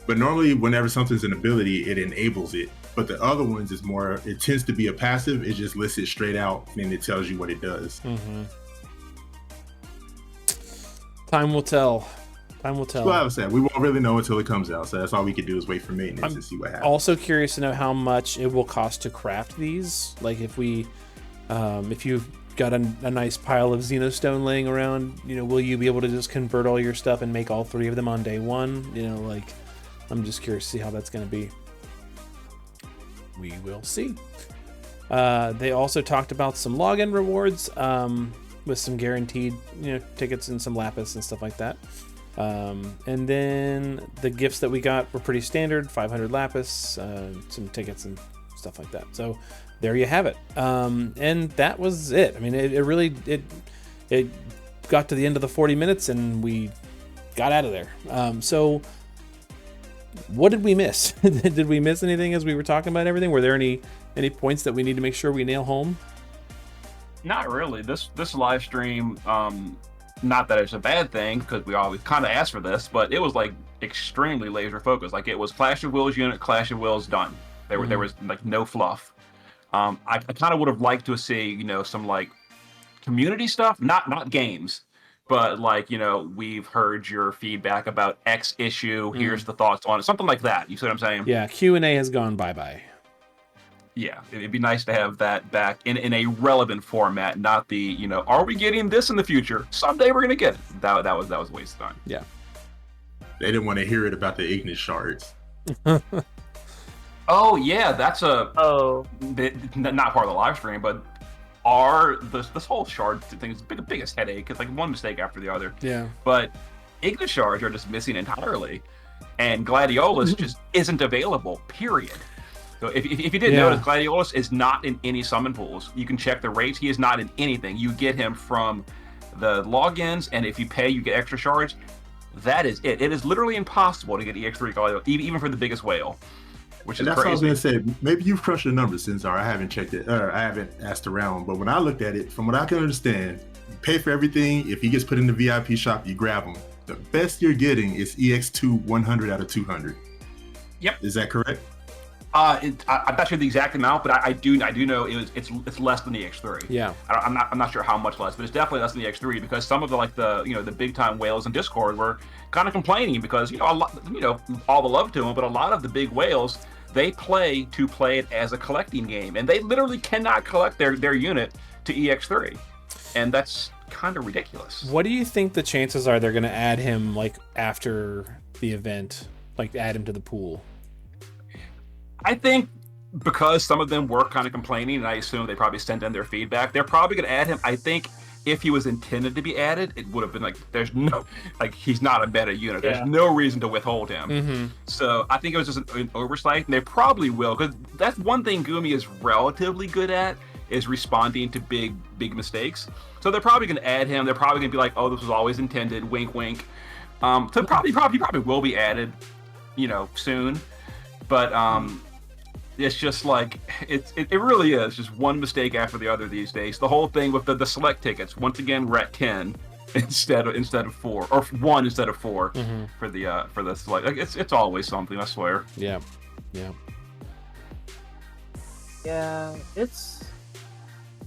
But normally, whenever something's an ability, it enables it. But the other ones is more, it tends to be a passive. It just lists it straight out, and it tells you what it does. Time will tell. Well, I would say we won't really know until it comes out, so that's all we can do is wait for maintenance and see what happens. Also curious to know how much it will cost to craft these. Like if you've got a nice pile of Xenostone laying around, will you be able to just convert all your stuff and make all 3 of them on day 1? Like I'm just curious to see how that's going to be. We will see. They also talked about some login rewards. with some guaranteed, tickets and some lapis and stuff like that. And then the gifts that we got were pretty standard: 500 lapis, some tickets and stuff like that. So there you have it. And that was it. I mean, it really got to the end of the 40 minutes and we got out of there. So what did we miss? Did we miss anything as we were talking about everything? Were there any points that we need to make sure we nail home? Not really. This live stream, not that it's a bad thing because we always kind of ask for this, but it was like extremely laser focused. Like it was Clash of Wills unit, Clash of Wills done. There was like no fluff. I kind of would have liked to see some like community stuff, not games, but like we've heard your feedback about X issue. Here's the thoughts on it, something like that. You see what I'm saying? Yeah, Q&A has gone bye. Yeah, it'd be nice to have that back in a relevant format, not the are we getting this in the future? Someday we're gonna get it. That was a waste of time. Yeah, they didn't want to hear it about the Ignis shards. Oh yeah, that's not part of the live stream, but this whole shard thing is the biggest headache. It's like one mistake after the other. Yeah, but Ignis shards are just missing entirely, and Gladiolus just isn't available. Period. So if you didn't notice, Gladiolus is not in any summon pools. You can check the rates. He is not in anything. You get him from the logins, and if you pay, you get extra shards. That is it. It is literally impossible to get EX3 Gladiolus, even for the biggest whale. Which is that's crazy. what I was going to say. Maybe you've crushed the numbers, Sinzar. I haven't checked it, or I haven't asked around. But when I looked at it, from what I can understand, you pay for everything. If he gets put in the VIP shop, you grab him. The best you're getting is EX2 100 out of 200. Yep. Is that correct? I'm not sure the exact amount, but I do know it's less than the EX3. Yeah. I'm not sure how much less, but it's definitely less than the EX3 because some of the big time whales in Discord were kind of complaining because all the love to them, but a lot of the big whales, they play it as a collecting game, and they literally cannot collect their unit to EX3, and that's kind of ridiculous. What do you think the chances are they're going to add him like after the event, like add him to the pool? I think because some of them were kind of complaining, and I assume they probably sent in their feedback, they're probably going to add him. I think if he was intended to be added, it would have been like, he's not a meta unit. Yeah. There's no reason to withhold him. So I think it was just an oversight, and they probably will, because that's one thing Gumi is relatively good at, is responding to big mistakes. So they're probably going to add him. They're probably going to be like, oh, this was always intended, wink, wink. So probably will be added, soon. But it's just like it really is just one mistake after the other these days. The whole thing with the select tickets, once again we're at 10 instead of 4, or 1 instead of 4 for the select. Like it's always something, I swear. Yeah. It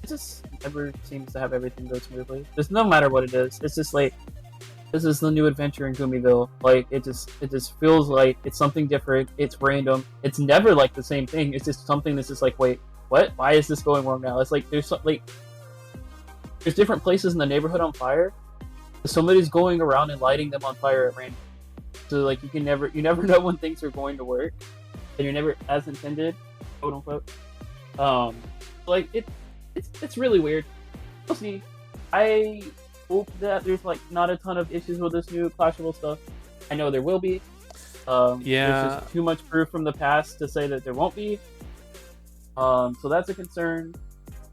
just never seems to have everything go smoothly. Just no matter what it is, it's just like this is the new adventure in Gumiville. Like it just feels like it's something different. It's random. It's never like the same thing. It's just something that's just like, wait, what? Why is this going wrong now? It's like there's different places in the neighborhood on fire. Somebody's going around and lighting them on fire at random. So like you never know when things are going to work, and you're never as intended, quote unquote. Like it's really weird. We'll see. I hope that there's like not a ton of issues with this new Clashable stuff. I know there will be. There's just too much proof from the past to say that there won't be. So that's a concern.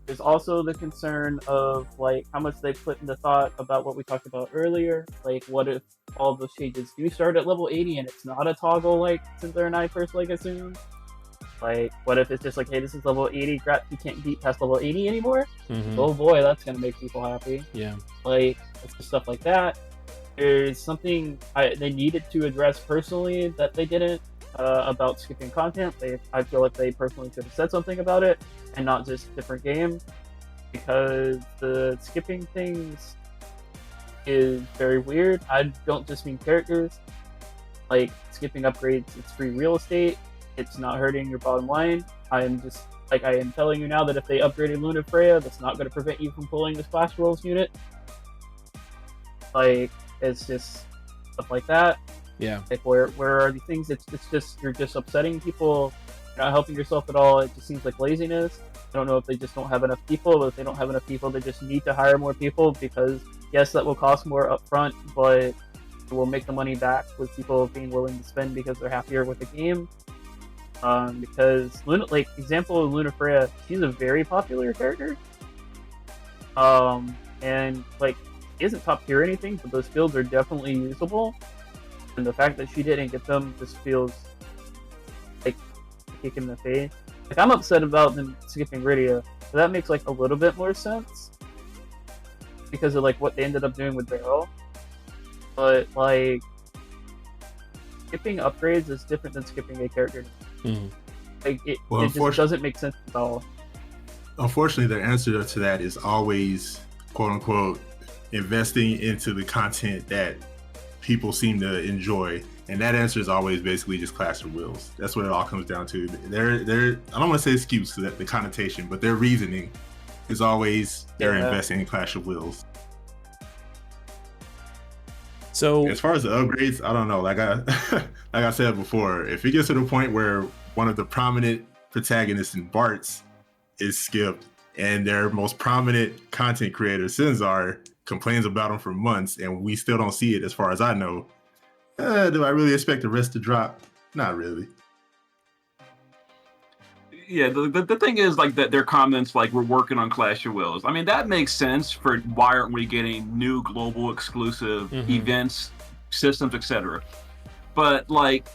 There's also the concern of like how much they put into thought about what we talked about earlier. Like, what if all those changes do start at level 80 and it's not a toggle like Sinzar and I first assumed? Like, what if it's just like, hey, this is level 80, you can't beat past level 80 anymore? Oh boy, that's gonna make people happy. Yeah. Like, stuff like that. There's something they needed to address personally that they didn't, about skipping content. I feel like they personally could have said something about it and not just different game, because the skipping things is very weird. I don't just mean characters. Like, skipping upgrades, it's free real estate. It's not hurting your bottom line. I am telling you now that if they upgraded Luna Freya, that's not going to prevent you from pulling the Splash Rolls unit. Like, it's just stuff like that. Yeah. Like, where are the things? It's just, you're just upsetting people You're not helping yourself at all. It just seems like laziness. I don't know if they just don't have enough people, but if they don't have enough people, they just need to hire more people because, yes, that will cost more upfront, but it will make the money back with people being willing to spend because they're happier with the game. Because Luna, like example of Luna Freya, she's a very popular character. And like she isn't top tier or anything, but those fields are definitely usable. And the fact that she didn't get them just feels like a kick in the face. Like I'm upset about them skipping Rydia, so that makes like a little bit more sense because of like what they ended up doing with Barrel. But like skipping upgrades is different than skipping a character. Like it just doesn't make sense at all. Unfortunately, the answer to that is always, quote unquote, investing into the content that people seem to enjoy. And that answer is always basically just Clash of Wills. That's what it all comes down to. They're I don't want to say excuse to the connotation, but their reasoning is always they're investing in Clash of Wills. So as far as the upgrades, I don't know. Like I said before, if it gets to the point where one of the prominent protagonists in Bart's is skipped, and their most prominent content creator, Sinzar, complains about him for months, and we still don't see it as far as I know, do I really expect the rest to drop? Not really. Yeah, the thing is like that their comments like we're working on Clash of Wills. I mean that makes sense for why aren't we getting new global exclusive events, systems, etc. But like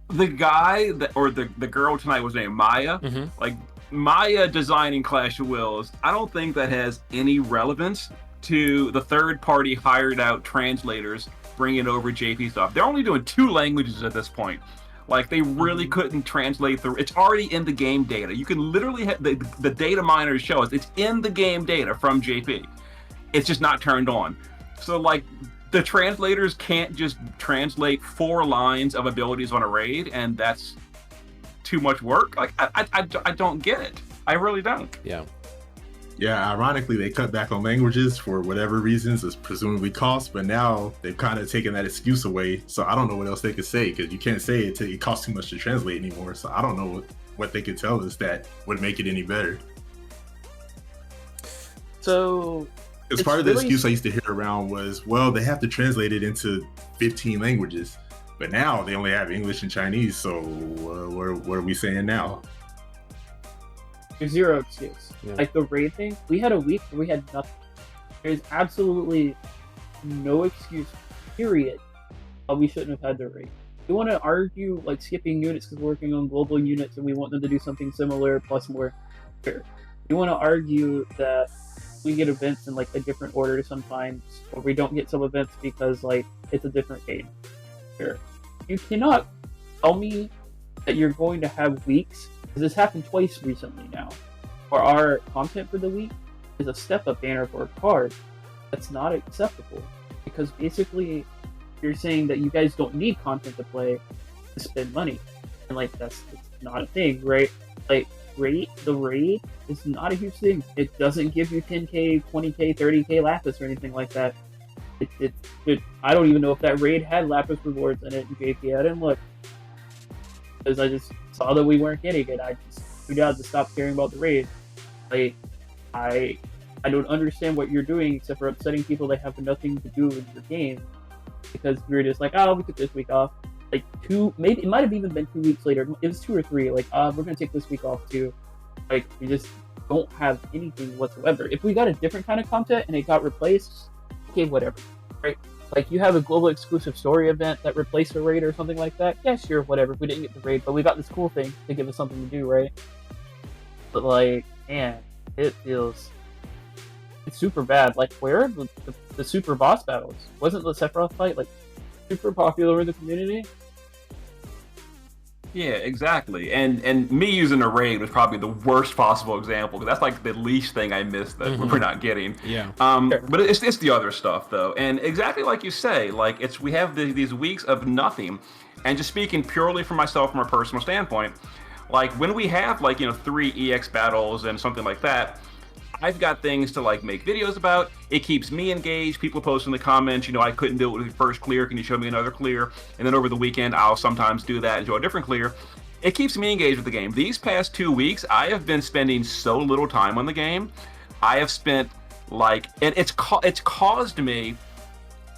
the guy that or the girl tonight was named Maya. Like Maya designing Clash of Wills, I don't think that has any relevance to the third party hired out translators bringing over JP stuff. They're only doing 2 languages at this point. Like they really couldn't translate it's already in the game data. You can literally have the data miners show us it's in the game data from JP. It's just not turned on. So like the translators can't just translate 4 lines of abilities on a raid, and that's too much work. Like I don't get it. I really don't. Yeah, ironically, they cut back on languages for whatever reasons, it's presumably cost, but now they've kind of taken that excuse away. So I don't know what else they could say, because you can't say it costs too much to translate anymore. So I don't know what they could tell us that would make it any better. So because part of the excuse I used to hear around was, well, they have to translate it into 15 languages, but now they only have English and Chinese. So what are we saying now? There's zero excuse. Like the raid thing, we had a week where we had nothing. There's absolutely no excuse, period, why we shouldn't have had the raid. We want to argue like skipping units because we're working on global units and we want them to do something similar plus more. Sure. We want to argue that we get events in like a different order sometimes, or we don't get some events because like it's a different game. Sure. You cannot tell me that you're going to have weeks, because this happened twice recently now, where our content for the week is a step-up banner for a card. That's not acceptable, because basically you're saying that you guys don't need content to play to spend money, and like that's not a thing, right? Like the raid is not a huge thing. It doesn't give you 10k, 20k, 30k lapis or anything like that. I don't even know if that raid had lapis rewards in it in JP. I didn't look, because I just saw that we weren't getting it. I just tweeted out to stop caring about the raid. Like, I don't understand what you're doing except for upsetting people that have nothing to do with your game, because you're just like, oh, we took this week off. Like maybe it might have even been 2 weeks later. It was 2 or 3. Like, we're gonna take this week off too. Like, we just don't have anything whatsoever. If we got a different kind of content and it got replaced, okay, whatever, right? Like, you have a global exclusive story event that replaced a raid or something like that. Yeah, sure, whatever. We didn't get the raid, but we got this cool thing to give us something to do, right? But like, man, it's super bad. Like, where are the super boss battles? Wasn't the Sephiroth fight like super popular in the community? Yeah, exactly. And me using a raid was probably the worst possible example, because that's like the least thing I missed that we're not getting. Yeah. But it's the other stuff though, and exactly like you say, like we have these weeks of nothing, and just speaking purely for myself from a personal standpoint, like when we have like 3 EX battles and something like that, I've got things to like make videos about. It keeps me engaged. People post in the comments, I couldn't do it with the first clear. Can you show me another clear? And then over the weekend, I'll sometimes do that and show a different clear. it keeps me engaged with the game. These past 2 weeks, I have been spending so little time on the game. I have spent like, and it's caused me,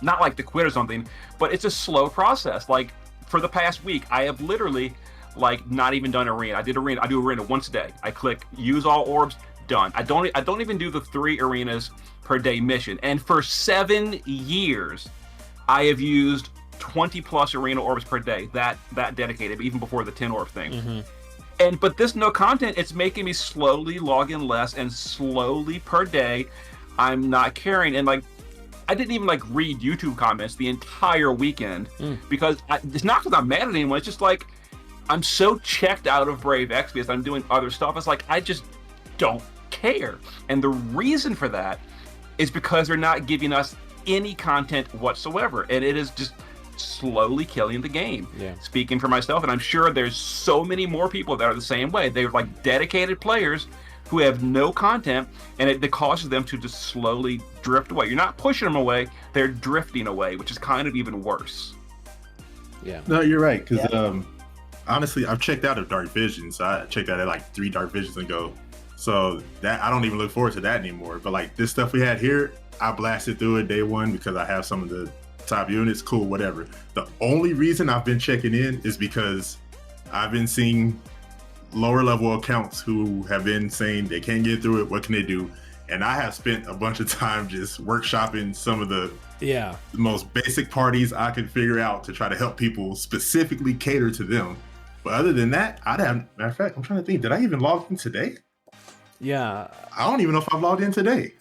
not like to quit or something, but it's a slow process. Like for the past week, I have literally like not even done arena. I do arena once a day. I click use all orbs, done. I don't even do the 3 arenas per day mission. And for 7 years, I have used 20 plus arena orbs per day. That dedicated, even before the 10 orb thing. Mm-hmm. But this no content, it's making me slowly log in less, and slowly per day, I'm not caring. And like, I didn't even like read YouTube comments the entire weekend because it's not because I'm mad at anyone. It's just like I'm so checked out of Brave X because I'm doing other stuff. It's like I just don't care. And the reason for that is because they're not giving us any content whatsoever, and it is just slowly killing the game. Yeah. Speaking for myself, and I'm sure there's so many more people that are the same way. They're like dedicated players who have no content, and it causes them to just slowly drift away. You're not pushing them away, they're drifting away, which is kind of even worse. Yeah. No, you're right, because honestly, I've checked out of Dark Visions. I checked out at like 3 Dark Visions ago. So that I don't even look forward to that anymore. But like this stuff we had here, I blasted through it day one because I have some of the top units, cool, whatever. The only reason I've been checking in is because I've been seeing lower level accounts who have been saying they can't get through it, what can they do? And I have spent a bunch of time just workshopping some of the most basic parties I could figure out to try to help people specifically cater to them. But other than that, matter of fact, I'm trying to think, did I even log in today? Yeah. I don't even know if I've logged in today.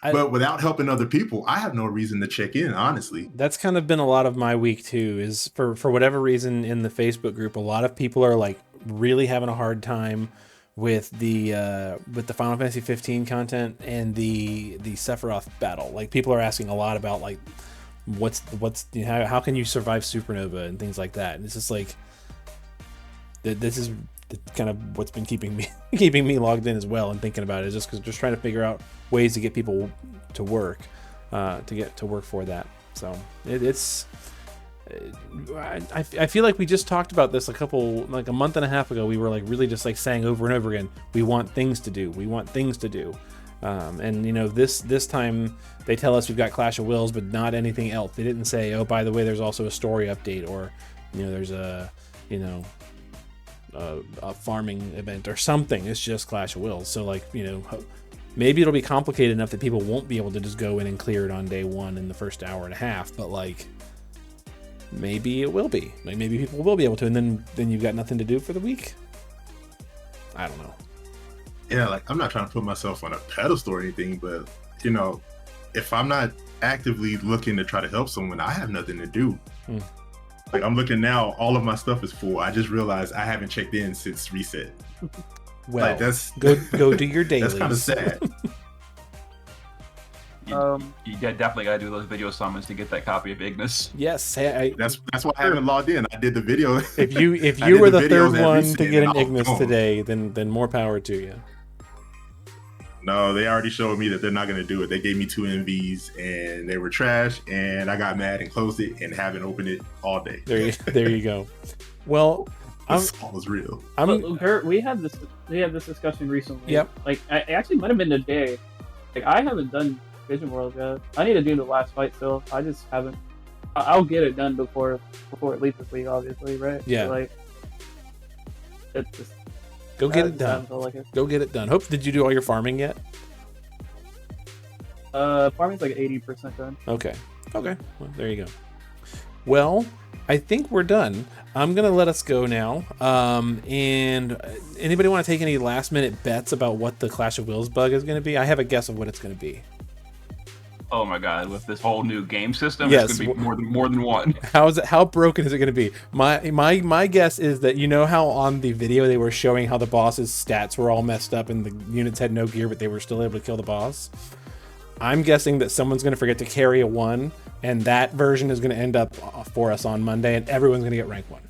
But without helping other people, I have no reason to check in, honestly. That's kind of been a lot of my week too, is for whatever reason in the Facebook group, a lot of people are like really having a hard time with the Final Fantasy 15 content and the Sephiroth battle. Like people are asking a lot about like how can you survive Supernova and things like that. And it's just like this is kind of what's been keeping me logged in as well and thinking about it, is just because just trying to figure out ways to get people to work for that. So I feel like we just talked about this a month and a half ago. We were like really just like saying over and over again, we want things to do. And you know, this time they tell us we've got Clash of Wills, but not anything else. They didn't say, oh, by the way, there's also a story update, or you know, there's a farming event or something. It's just Clash of Wills. So like, you know, maybe it'll be complicated enough that people won't be able to just go in and clear it on day one in the first hour and a half, but like maybe it will be. Like maybe people will be able to, and then you've got nothing to do for the week. I don't know. Yeah, like I'm not trying to put myself on a pedestal or anything, but you know, if I'm not actively looking to try to help someone, I have nothing to do. Like I'm looking now, all of my stuff is full. I just realized I haven't checked in since reset. Well, like that's go do your dailies. That's kind of sad. You definitely got to do those video summons to get that copy of Ignis. Yes, that's why I haven't logged in. I did the video. If you were the third one to get an Ignis today, then more power to you. No, they already showed me that they're not going to do it. They gave me 2 MVs and they were trash, and I got mad and closed it and haven't opened it all day. There you go. Well, this was real. Kurt, we had this discussion recently. Yep. Like, I actually might have been today. Like, I haven't done Vision World yet. I need to do the last fight still. I just haven't. I'll get it done before it leaves this week, obviously, right? Yeah. So, like, it's just. Go get it done. Go get it done. Did you do all your farming yet? Farming's like 80% done. Okay. Well, there you go. Well, I think we're done. I'm gonna let us go now. And anybody want to take any last minute bets about what the Clash of Wills bug is going to be? I have a guess of what it's going to be. Oh my god! With this whole new game system, yes. It's going to be more than one. How broken is it going to be? My guess is that, you know how on the video they were showing how the boss's stats were all messed up and the units had no gear, but they were still able to kill the boss. I'm guessing that someone's going to forget to carry a 1, and that version is going to end up for us on Monday, and everyone's going to get rank 1,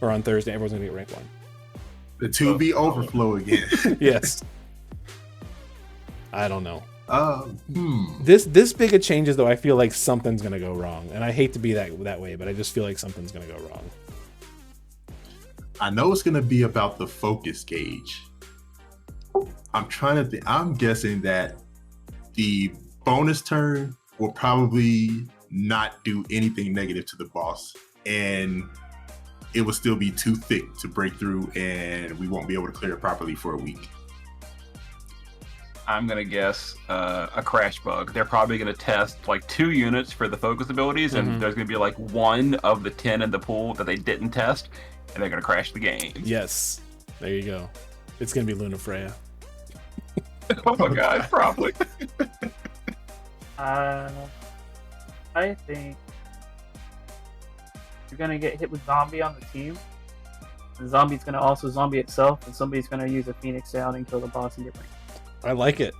or on Thursday, everyone's going to get rank 1. The 2B overflow again. Yes. I don't know. Hmm. This big of changes, though, I feel like something's gonna go wrong, and I hate to be that way, but I just feel like something's gonna go wrong. I know it's going to be about the focus gauge. I'm trying to think. I'm guessing that the bonus turn will probably not do anything negative to the boss, and it will still be too thick to break through, and we won't be able to clear it properly for a week. I'm gonna guess a crash bug. They're probably gonna test like 2 units for the focus abilities, and there's gonna be like 1 of the 10 in the pool that they didn't test, and they're gonna crash the game. Yes, there you go. It's gonna be Luna Freya. Oh my god, probably. I think you're gonna get hit with zombie on the team. The zombie's gonna also zombie itself, and somebody's gonna use a phoenix down and kill the boss and get ranked. I like it.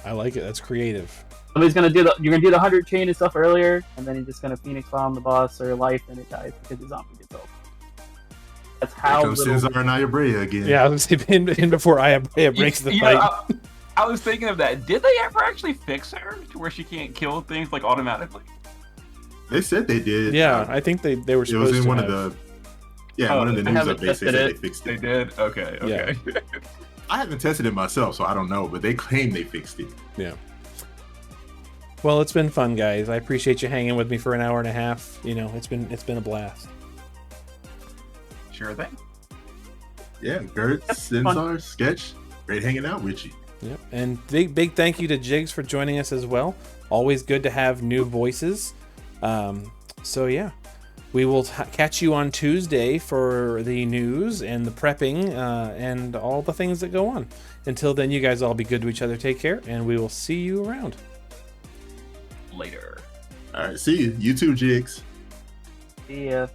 I like it. That's creative. Somebody's gonna do you're gonna do the 100 chain and stuff earlier, and then you're just gonna phoenix bomb the boss or life, and it dies because the zombie gets over. That's how. Here comes Sinzar and Ayabrea again. Yeah, I was gonna say in before Ayabrea breaks the fight. I was thinking of that. Did they ever actually fix her to where she can't kill things like automatically? They said they did. Yeah, I think they were supposed to. It was in one have. of the one of the news updates. They said they fixed They it. did. Okay. Yeah. I haven't tested it myself, so I don't know, but they claim they fixed it. Yeah. Well, it's been fun, guys. I appreciate you hanging with me for an hour and a half. You know, it's been a blast. Sure thing. Yeah, Gert, Sinzar, Sketch, great hanging out with you. Yep. And big thank you to Jiggs for joining us as well. Always good to have new voices. So yeah, we will catch you on Tuesday for the news and the prepping and all the things that go on. Until then, you guys all be good to each other. Take care, and we will see you around. Later. All right, see you. You too, Jiggs. See ya.